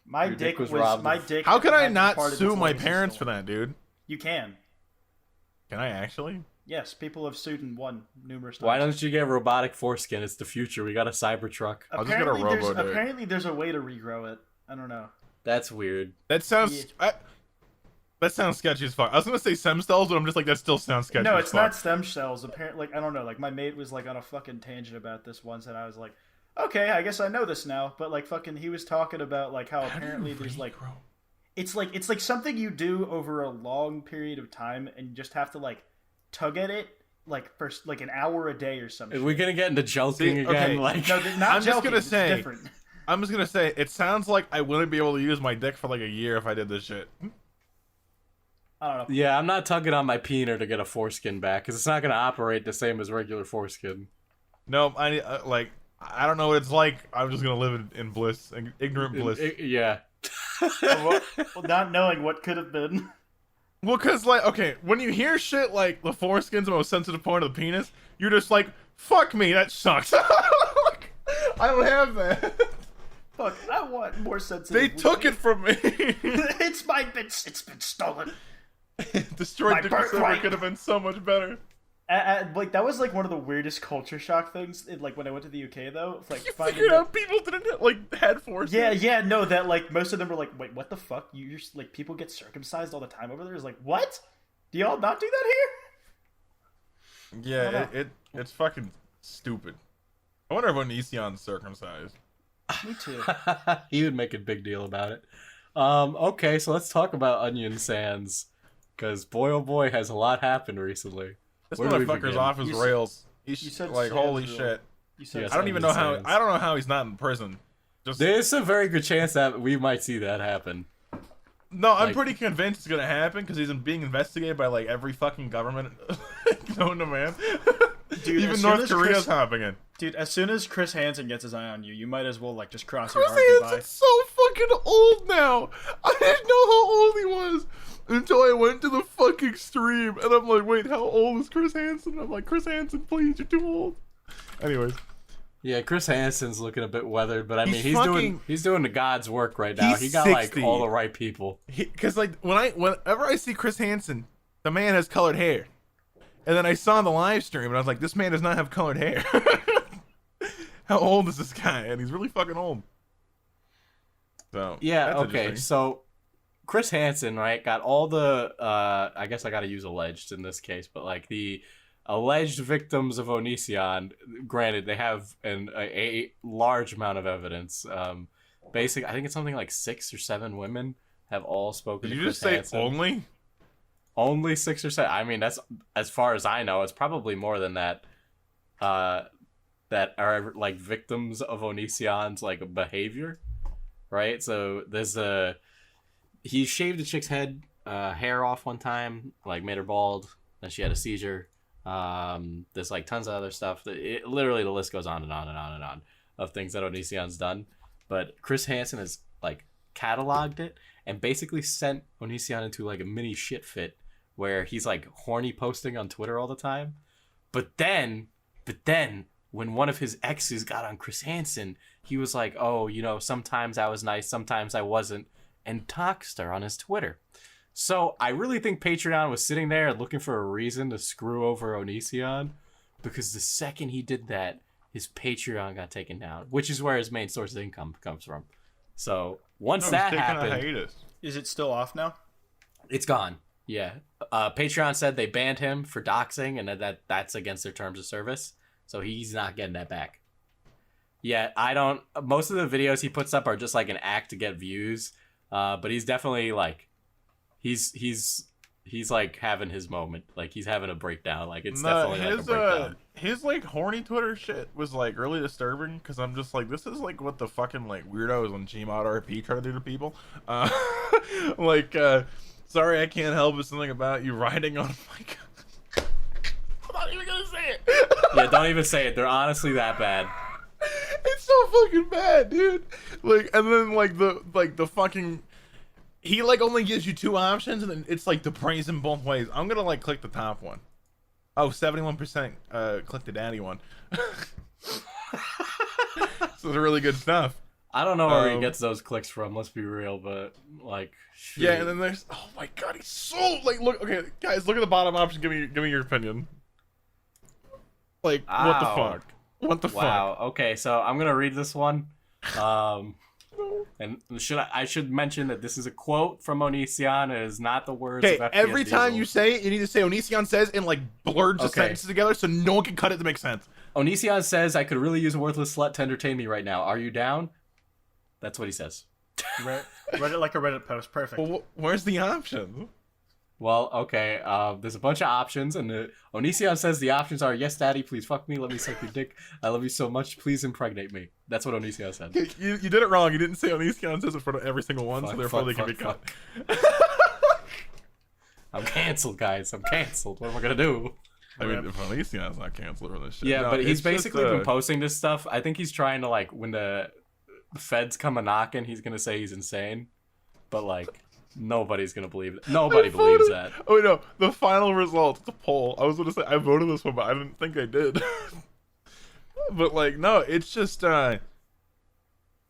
My Your dick was robbed. my dick. How can I had not part of sue its my legs parents for stolen. that, dude? You can. Can I actually? Yes, people have sued and won numerous times. Why don't you get robotic foreskin? It's the future. We got a Cybertruck. I'll just get a robo-dick. Apparently, there's a way to regrow it. I don't know. That's weird. That sounds. That sounds sketchy as fuck. I was gonna say stem cells, but I'm just like that still sounds sketchy. No, as it's fuck. not stem cells. Apparently, like I don't know. Like my mate was like on a fucking tangent about this once, and I was like, okay, I guess I know this now. But like fucking, he was talking about like how apparently there's like, it's like something you do over a long period of time, and you just have to like tug at it like for like an hour a day or something. Are we gonna get into joking See, again? okay. Like, No, not I'm just joking, gonna it's say- different. I'm just gonna say it sounds like I wouldn't be able to use my dick for like a year if I did this shit. I don't know. yeah, I'm not tugging on my peener to get a foreskin back because it's not gonna operate the same as regular foreskin. No, I don't know what it's like. I'm just gonna live in bliss, ignorant bliss. Yeah. Well, not knowing what could have been. Well, cause like, okay, when you hear shit like the foreskin's the most sensitive point of the penis, you're just like, fuck me, that sucks. I don't have that. Fuck, I want more sensitive. They took it from me. It's been stolen. Destroyed My Dick Silver birthright. could have been so much better. Like that was like one of the weirdest culture shock things. Like when I went to the UK though, it's, like You finding figured that- out people didn't like had foreskin. Yeah, no, that like most of them were like, wait, what the fuck? You're just, like people get circumcised all the time over there. It's like, what? Do y'all not do that here? Yeah, it's fucking stupid. I wonder if Onision's circumcised. Me too. He would make a big deal about it. Okay, so let's talk about Onion Sands, because boy oh boy has a lot happened recently. This Where do we motherfucker's begin? off his You rails. you said Like, holy Sandsville. shit. You said Yes, I don't even know how. I don't know how he's not in prison. Just There's a very good chance that we might see that happen. no, I'm like- pretty convinced it's gonna happen because he's being investigated by like every fucking government known to man. Dude, Even as soon North as Korea's Chris- hopping in. Dude, as soon as Chris Hansen gets his eye on you, you might as well like just cross your Chris heart goodbye. Hansen's so fucking old now. I didn't know how old he was until I went to the fucking stream, and I'm like, wait, how old is Chris Hansen? I'm like, Chris Hansen, please, you're too old. Anyways, Yeah, Chris Hansen's looking a bit weathered, but I mean, He's he's doing the God's work right now. He's He got 60. like all the right people. because like whenever I see Chris Hansen, the man has colored hair, and then I saw the live stream, and I was like, this man does not have colored hair. How old is this guy? And he's really fucking old. So Yeah, that's okay. interesting. So Chris Hansen, right, got all the I guess I got to use alleged in this case, but like the alleged victims of Onision, granted they have a large amount of evidence. Basically, I think it's something like 6 or 7 women have all spoken Did to you Chris just say Hansen. only? Only 6 or 7. I mean, that's as far as I know. It's probably more than that. That are like victims of Onision's like behavior, right? So he shaved a chick's hair off one time, like made her bald, then she had a seizure. There's like tons of other stuff. Literally the list goes on and on and on and on of things that Onision's done. But Chris Hansen has like cataloged it and basically sent Onision into like a mini shit fit where he's like horny posting on Twitter all the time. But then when one of his exes got on Chris Hansen, he was like, oh, you know, sometimes I was nice, sometimes I wasn't, and doxed her on his Twitter. So I really think Patreon was sitting there looking for a reason to screw over Onision, because the second he did that, his Patreon got taken down, which is where his main source of income comes from. So once No, that he's taking a happened, hiatus. Is it still off now? it's gone. Yeah. Patreon said they banned him for doxing and that's against their terms of service. So he's not getting that back. Yeah, most of the videos he puts up are just like an act to get views. But he's definitely like, he's like having his moment. Like he's having a breakdown. Like it's definitely like a breakdown. His like horny Twitter shit was like really disturbing because I'm just like, this is like what the fucking like weirdos on Gmod RP try to do to people. Sorry, I can't help it. Something about you riding on my. I'm not even gonna say it. Yeah, don't even say it. They're honestly that bad. It's so fucking bad, dude. Like, and then the fucking. He like only gives you 2 options, and then it's like to praise him both ways. I'm gonna like click the top one. Oh, 71% click the daddy one. So it's really good stuff. I don't know where he gets those clicks from, let's be real, but like shit. Yeah, and then there's oh my god, he's so like look okay, guys, look at the bottom option, give me your opinion. Like what the Ow. fuck? What the Wow. Okay, so I'm gonna read this one. And I should mention that this is a quote from Onision. It is not the words. Okay, of FPS every time Diesel. you say it, you need to say Onision says in like blurred Okay. sentences together so no one can cut it to make sense. Onision says, "I could really use a worthless slut to entertain me right now. Are you down?" That's what he says. Read it like a Reddit post. Perfect. Well, where's the option? Well, okay. There's a bunch of options, and Onision says the options are: "Yes, daddy, please fuck me. Let me suck your dick. I love you so much. Please impregnate me." That's what Onision said. Okay, you did it wrong. You didn't say Onision says it for every single one, so Fuck, therefore fuck, they can fuck, be cut. I'm canceled, guys. I'm canceled. What am I gonna do? I mean, if Onision's not canceled for this shit. Yeah, No, but he's it's just, basically been posting this stuff. I think he's trying to like when the feds come a knocking, he's gonna say he's insane, but like nobody's gonna believe it. Nobody I believes voted- that. Oh no, the final result, the poll. I was gonna say I voted this one, but I didn't think I did. But like, no, it's just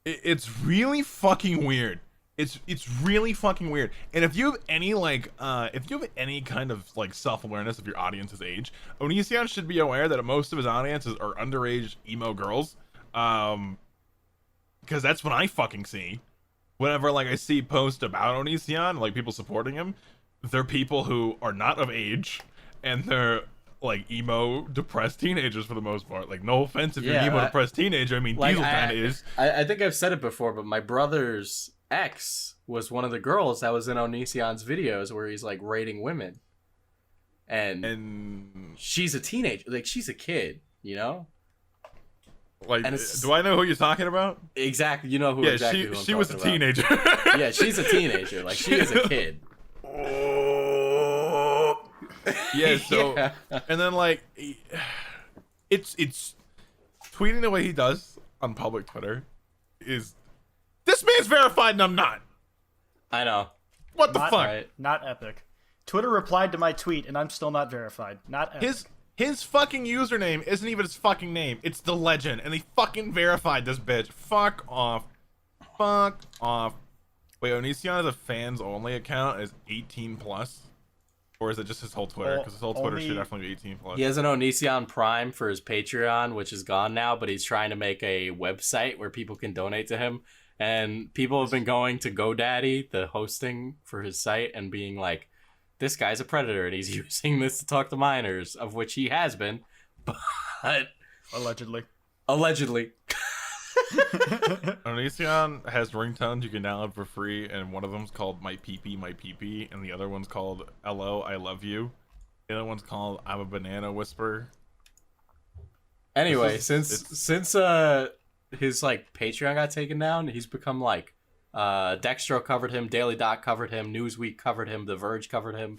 it's really fucking weird. It's really fucking weird. And if you have any like if you have any kind of like self-awareness of your audience's age, Onision should be aware that most of his audiences are underage emo girls. Because that's what I fucking see. Whenever like I see posts about Onision, like people supporting him, they're people who are not of age, and they're like emo depressed teenagers for the most part. Like, no offense if you're Yeah, an emo I- depressed teenager. I mean, Like, Diesel kind of is. I think I've said it before, but my brother's ex was one of the girls that was in Onision's videos where he's like rating women, and And she's a teenager, like she's a kid, you know. like, And it's- do I know who you're talking about? Exactly, you know who Yeah, exactly who I'm she was a talking about. teenager. Yeah, she's a teenager, like she is a kid. Yeah, so Yeah. and then like it's tweeting the way he does on public Twitter is this man's verified and I'm not. I know. What the Not fuck? Right. Not epic. Twitter replied to my tweet, and I'm still not verified. Not epic. His fucking username isn't even his fucking name. It's the legend, and he fucking verified this bitch. Fuck off. Fuck off. Wait, Onision has a fans only account is 18 plus, or is it just his whole Twitter? Because his whole Twitter Only- should definitely be 18 plus. He has an Onision Prime for his Patreon, which is gone now, but he's trying to make a website where people can donate to him. And people have been going to GoDaddy, the hosting for his site, and being like, this guy's a predator and he's using this to talk to minors, of which he has been, but Allegedly. allegedly. Onision has ringtones you can download for free, and one of them's called My Pee, and the other one's called Hello, I Love You. The other one's called I'm a Banana Whisperer. Anyway, This is- since his like Patreon got taken down, he's become like Dextro covered him, Daily Dot covered him, Newsweek covered him, The Verge covered him,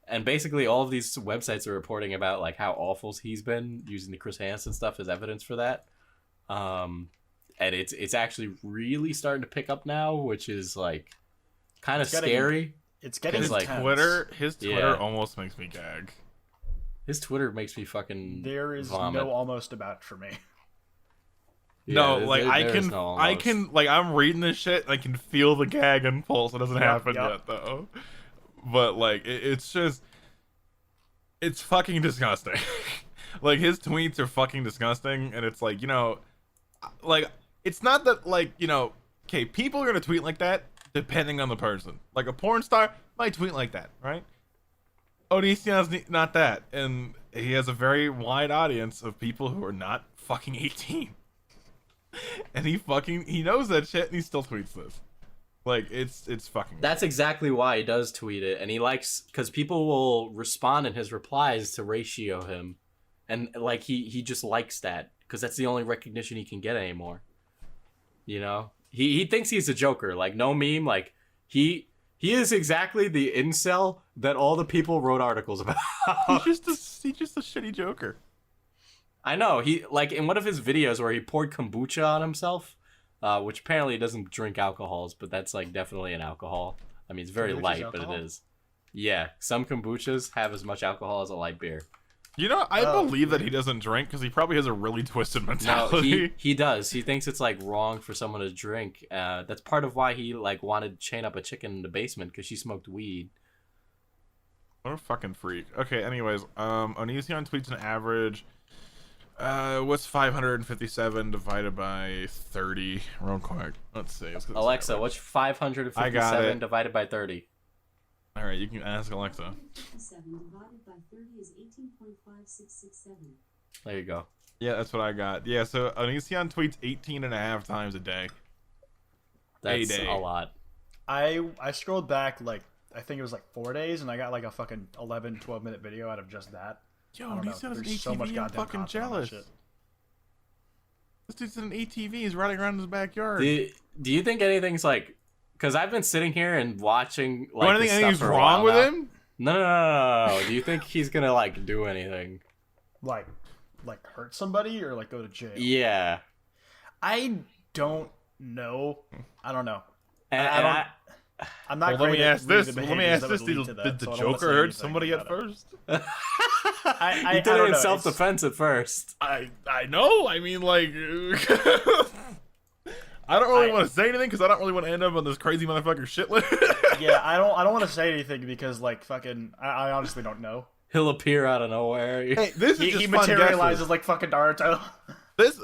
and basically all of these websites are reporting about like how awful he's been, using the Chris Hansen stuff as evidence for that. And it's actually really starting to pick up now, which is like kind of It's getting- scary. It's getting His, like, intense. His Twitter Yeah. almost makes me gag. His Twitter makes me fucking There is vomit. no almost about for me. No, Yeah, like there is no I almost. can, like I'm reading this shit, and I can feel the gag impulse. It doesn't happen yep. yet though. But like, it's just, it's fucking disgusting. Like his tweets are fucking disgusting, and it's like, you know, like it's not that like, you know, okay, people are gonna tweet like that depending on the person. Like a porn star might tweet like that, right? Onision's not that, and he has a very wide audience of people who are not fucking 18. And he knows that shit, and he still tweets this. Like it's fucking. That's exactly why he does tweet it, and he likes, because people will respond in his replies to ratio him, and like he just likes that because that's the only recognition he can get anymore. You know, he thinks he's a joker, like no meme, like he is exactly the incel that all the people wrote articles about. he's just a shitty joker. I know, he like in one of his videos where he poured kombucha on himself, which apparently doesn't drink alcohols, but that's like definitely an alcohol. I mean, it's very Kombucha's light, alcohol? but it is. Yeah, some kombuchas have as much alcohol as a light beer. You know, I Oh, believe that he doesn't drink because he probably has a really twisted No, mentality. he does. He thinks it's like wrong for someone to drink. That's part of why he like wanted to chain up a chicken in the basement because she smoked weed. What a fucking freak. Okay, anyways, Onision tweets an average. What's 557 divided by 30? Real quick. Let's see. Let's get this Alexa, average. what's I got 557 it. divided by 30? All right, you can ask Alexa. 57 divided by 30 is 18.5667. There you go. Yeah, that's what I got. Yeah, so Onision tweets 18 and a half times a day. That's day. a lot. I scrolled back like I think it was like 4 days, and I got like a fucking 12-minute video out of just that. Yo, I don't know. Onision has an There's so ATV. much I'm goddamn fucking content on that jealous. shit. This dude's in an ATV. He's riding around in his backyard. Do you think anything's like? Because I've been sitting here and watching like. Do I think this stuff anything's for a wrong while with now. him? No. Do you think he's gonna like do anything? Like hurt somebody or like go to jail. Yeah. I don't know. I don't know. And, I and don't- I, I'm not. Well, let me great at ask reading this. the Let me behaviors ask that this. would lead Did to the that, so I don't wanna Joker say hurt anything somebody at about it. first? I he did don't it in know. self-defense at first. I know. I mean, like, I don't really want to say anything because I don't really want to end up on this crazy motherfucker shit list. Yeah, I don't want to say anything because like fucking. I honestly don't know. He'll appear out of nowhere. Hey, this is He just fun materializes guesses. like fucking Naruto.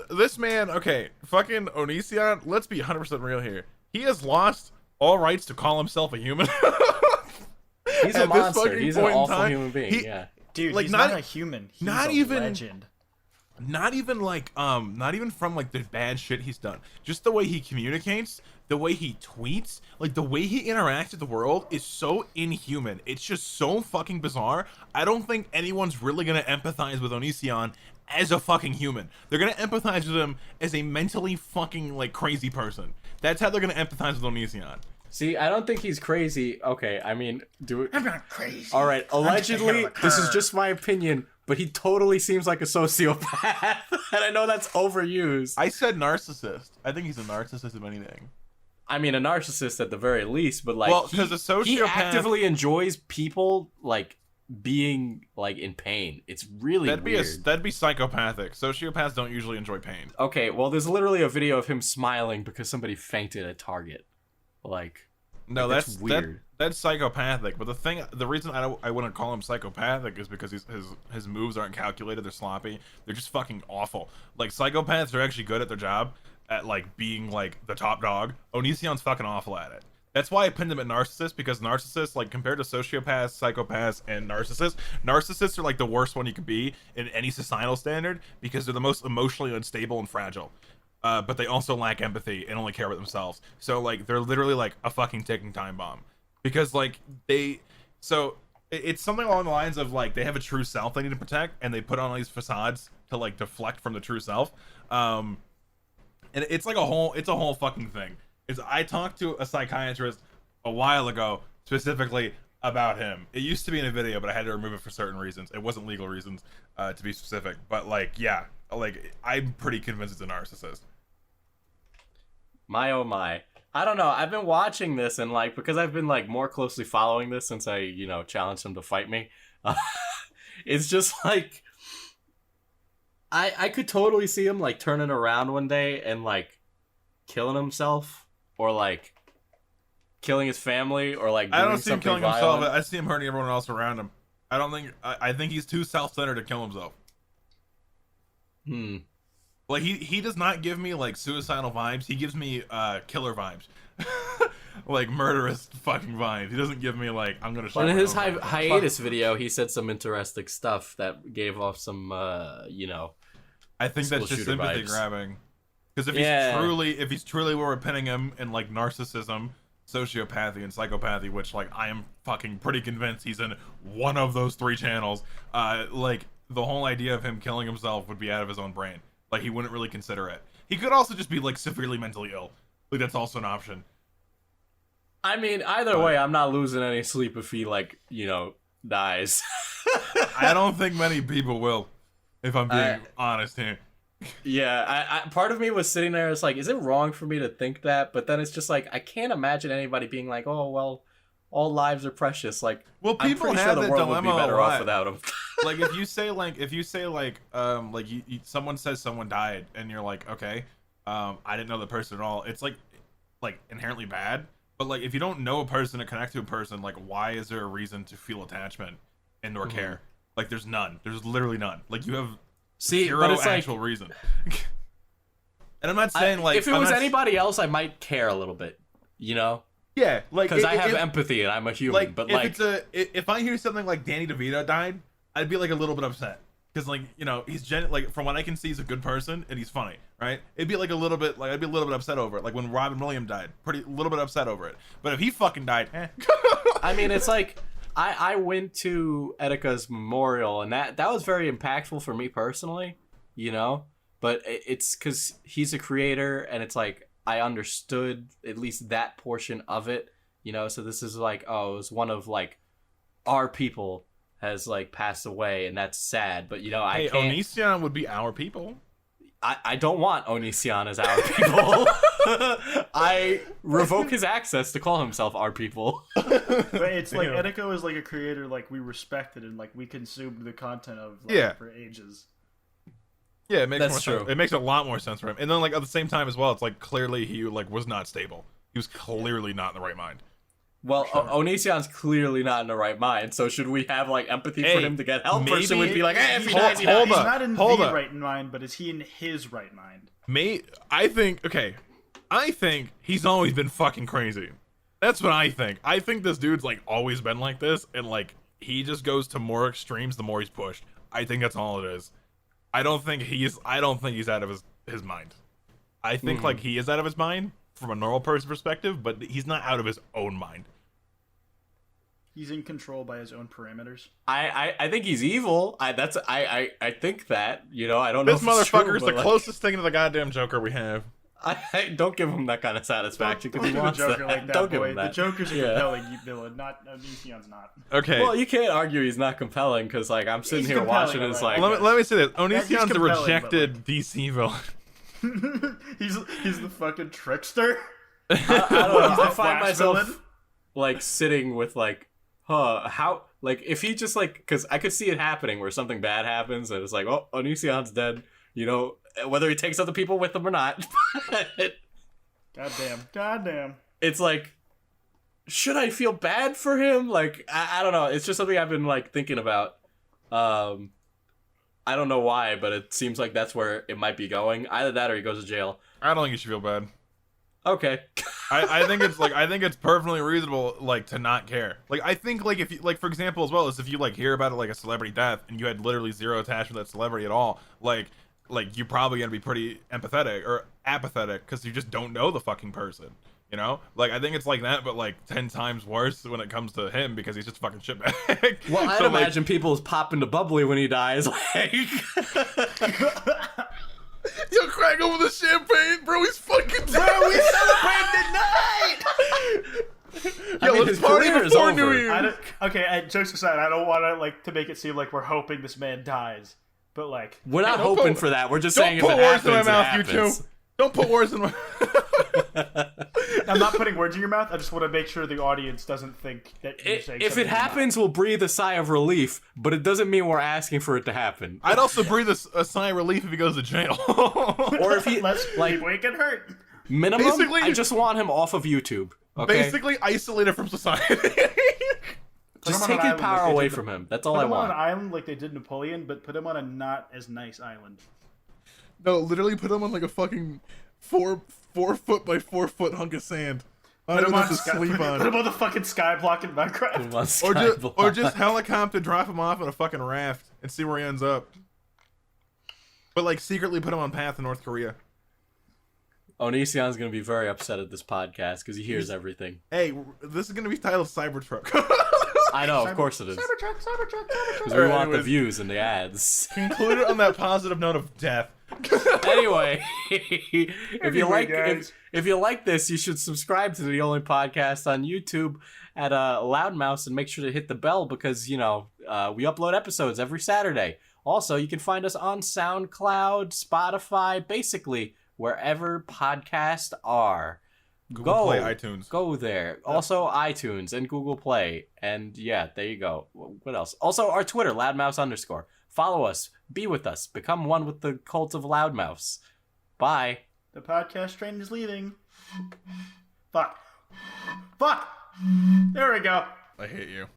This man, okay, fucking Onision. Let's be 100% real here. He has lost all rights to call himself a human. He's a At this monster. fucking He's an point in awful time, human being. he- Yeah. Dude, like he's not not a human. He's not a even- legend. not even like not even from like the bad shit he's done, just the way he communicates, the way he tweets, like the way he interacts with the world is so inhuman. It's just so fucking bizarre. I don't think anyone's really gonna empathize with Onision as a fucking human. They're gonna empathize with him as a mentally fucking like crazy person. That's how they're gonna empathize with Onision. See, I don't think he's crazy. Okay, I mean, do it. I'm not crazy. All right, I'm just ahead allegedly, of the this is curve. just my opinion, but he totally seems like a sociopath, and I know that's overused. I said narcissist. I think he's a narcissist if anything. I mean, a narcissist at the very least, but like, Well, 'cause a he sociopath- actively enjoys people like being like in pain. It's really That'd weird. be psychopathic. Sociopaths don't usually enjoy pain. Okay, well, there's literally a video of him smiling because somebody fainted at Target. Like, No, Like, that's that's weird. That's psychopathic. But the reason I wouldn't call him psychopathic is because his moves aren't calculated. They're sloppy. They're just fucking awful. Like psychopaths are actually good at their job at like being like the top dog. Onision's fucking awful at it. That's why I pinned him at narcissist, because narcissists, like compared to sociopaths, psychopaths, and narcissists are like the worst one you could be in any societal standard because they're the most emotionally unstable and fragile. But they also lack empathy and only care about themselves. So like they're literally like a fucking ticking time bomb, because like it's something along the lines of like they have a true self they need to protect, and they put on all these facades to like deflect from the true self. And it's like a whole fucking thing. I talked to a psychiatrist a while ago specifically about him. It used to be in a video, but I had to remove it for certain reasons. It wasn't legal reasons, to be specific. But like, yeah, like I'm pretty convinced it's a narcissist. my oh my. I don't know. I've been watching this and like because I've been like more closely following this since I, challenged him to fight me. It's just like I could totally see him like turning around one day and like killing himself or like killing his family or like doing I don't see him something killing violent. himself. I see him hurting everyone else around him. I think he's too self-centered to kill himself. Like he does not give me like suicidal vibes. He gives me killer vibes. Like murderous fucking vibes. He doesn't give me like I'm gonna shoot Well, in my his own brain. hiatus video, he said some interesting stuff that gave off some, I think school that's just shooter sympathy vibes. grabbing. Because Yeah. if he's truly where we're pinning him in like narcissism, sociopathy, and psychopathy, which like I am fucking pretty convinced he's in one of those three channels, like the whole idea of him killing himself would be out of his own brain. Like he wouldn't really consider it. He could also just be like severely mentally ill. Like that's also an option. I mean, either way, I'm not losing any sleep if he like, dies. I don't think many people will, if I'm being honest here. Yeah, I part of me was sitting there. It's like, is it wrong for me to think that? But then it's just like, I can't imagine anybody being like, oh well, all lives are precious. Like, Well, I'm people pretty have sure the that world would be dilemma a better off lot. without him. Like if you say someone says someone died and you're like, okay, I didn't know the person at all. It's like inherently bad. But like if you don't know a person and connect to a person, like why is there a reason to feel attachment and or care? Like there's none. There's literally none. Like you have See, zero but it's actual like, reason. And I'm not saying like if it I'm was not- anybody else, I might care a little bit, yeah, like because I have if- empathy and I'm a human. like but if like, if I hear something like Danny DeVito died, I'd be like a little bit upset because like he's like from what I can see he's a good person and he's funny, right? It'd be like a little bit like I'd be a little bit upset over it. Like when Robin Williams died, little bit upset over it. But if he fucking died, I mean, it's like I went to Etika's memorial, and that was very impactful for me personally, But it's because he's a creator, and it's like I understood at least that portion of it, So this is like, oh, it was one of like our people has like passed away, and that's sad. But I hey, can't. Onision would be our people. I don't want Onision as our people. I revoke his access to call himself our people. But it's like Yeah. Etika is like a creator like we respected and like we consumed the content of Yeah. for ages. Yeah, it makes That's more true. sense. It makes a lot more sense for him. And then like at the same time as well, it's like clearly he like was not stable. He was clearly not in the right mind. Well, Onision's clearly not in the right mind, so should we have like empathy for Hey, him to get help, or maybe- should we be like, if he Hold- dies, he hold dies? up. He's not in hold the up. right mind, but is he in his right mind? I think he's always been fucking crazy. That's what I think. I think this dude's like always been like this, and like he just goes to more extremes the more he's pushed. I think that's all it is. I don't think he's out of his mind. I think like he is out of his mind from a normal person perspective, but he's not out of his own mind. He's in control by his own parameters. I think he's evil. I think that, you know, I don't know This if it's true, motherfucker's but, the like, closest thing to the goddamn Joker we have. I don't give him that kind of satisfaction because he Don't wants do the Joker that. like that, Don't give boy. him that. The Joker's a Yeah. compelling villain, not Onision's not. Okay. Well, you can't argue he's not compelling because, like, I'm sitting He's here compelling, watching. It's alright. like, let me say this. he's Onision's a compelling, but, rejected DC villain. he's the fucking trickster. I don't know. He's the I find Flash myself villain. like sitting with like, how, like, if he just like, because I could see it happening where something bad happens and it's like, oh, Onision's dead. You know, whether he takes other people with him or not. Goddamn. It's like, should I feel bad for him? Like, I don't know. It's just something I've been like thinking about. I don't know why, but it seems like that's where it might be going. Either that or he goes to jail. I don't think you should feel bad. Okay. I think it's perfectly reasonable like to not care. Like I think like if you like for example as well as if you like hear about it like a celebrity death and you had literally zero attachment to that celebrity at all, like you're probably gonna be pretty empathetic or apathetic because you just don't know the fucking person. You know, like I think it's like that, but like 10 times worse when it comes to him because he's just a fucking shitbag. Well, I'd So, like, imagine people pop into bubbly when he dies. Like, yo, crack over the champagne, bro. He's fucking dead. Bro, we celebrate tonight. Yo, mean, let's his party career is before New over. Year. Okay, jokes aside, I don't want to like to make it seem like we're hoping this man dies, but like, we're not don't hoping put- for that. We're just Don't saying if put it words happens, in my it mouth, you two. happens. Don't put words in my. I'm not putting words in your mouth. I just want to make sure the audience doesn't think that you're saying If something it you're not. happens, we'll breathe a sigh of relief, but it doesn't mean we're asking for it to happen. I'd also breathe a sigh of relief if he goes to jail. Or if he, Let's like, we can hurt. minimum, Basically- I just want him off of YouTube. Okay? Basically isolated from society. just Put him on take an his island power like they away did from him. That's all Put I him on want. an island like they did Napoleon, but put him on a not as nice island. No, literally put him on like a fucking 4 foot by 4 foot hunk of sand. I Put don't him have on to sleep Put him on. on the fucking sky block in Minecraft. Or just helicopter drop him off in a fucking raft and see where he ends up. But like secretly put him on path to North Korea. Onision's gonna be very upset at this podcast because he hears everything. Hey, this is gonna be titled Cybertruck. I know, of course it is. Cybertruck. Because we Alright, want the anyways. views and the ads. Concluded on that positive note of death. Anyway, if you like guys. if you like this, you should subscribe to the only podcast on YouTube at Loudmouse and make sure to hit the bell because we upload episodes every Saturday. Also, you can find us on SoundCloud, Spotify, basically wherever podcasts are. Google Play, iTunes. Go there. Also iTunes and Google Play. And yeah, there you go. What else? Also our Twitter, loudmouse_. Follow us. Be with us. Become one with the cult of Loudmouse. Bye. The podcast train is leaving. Fuck. There we go. I hate you.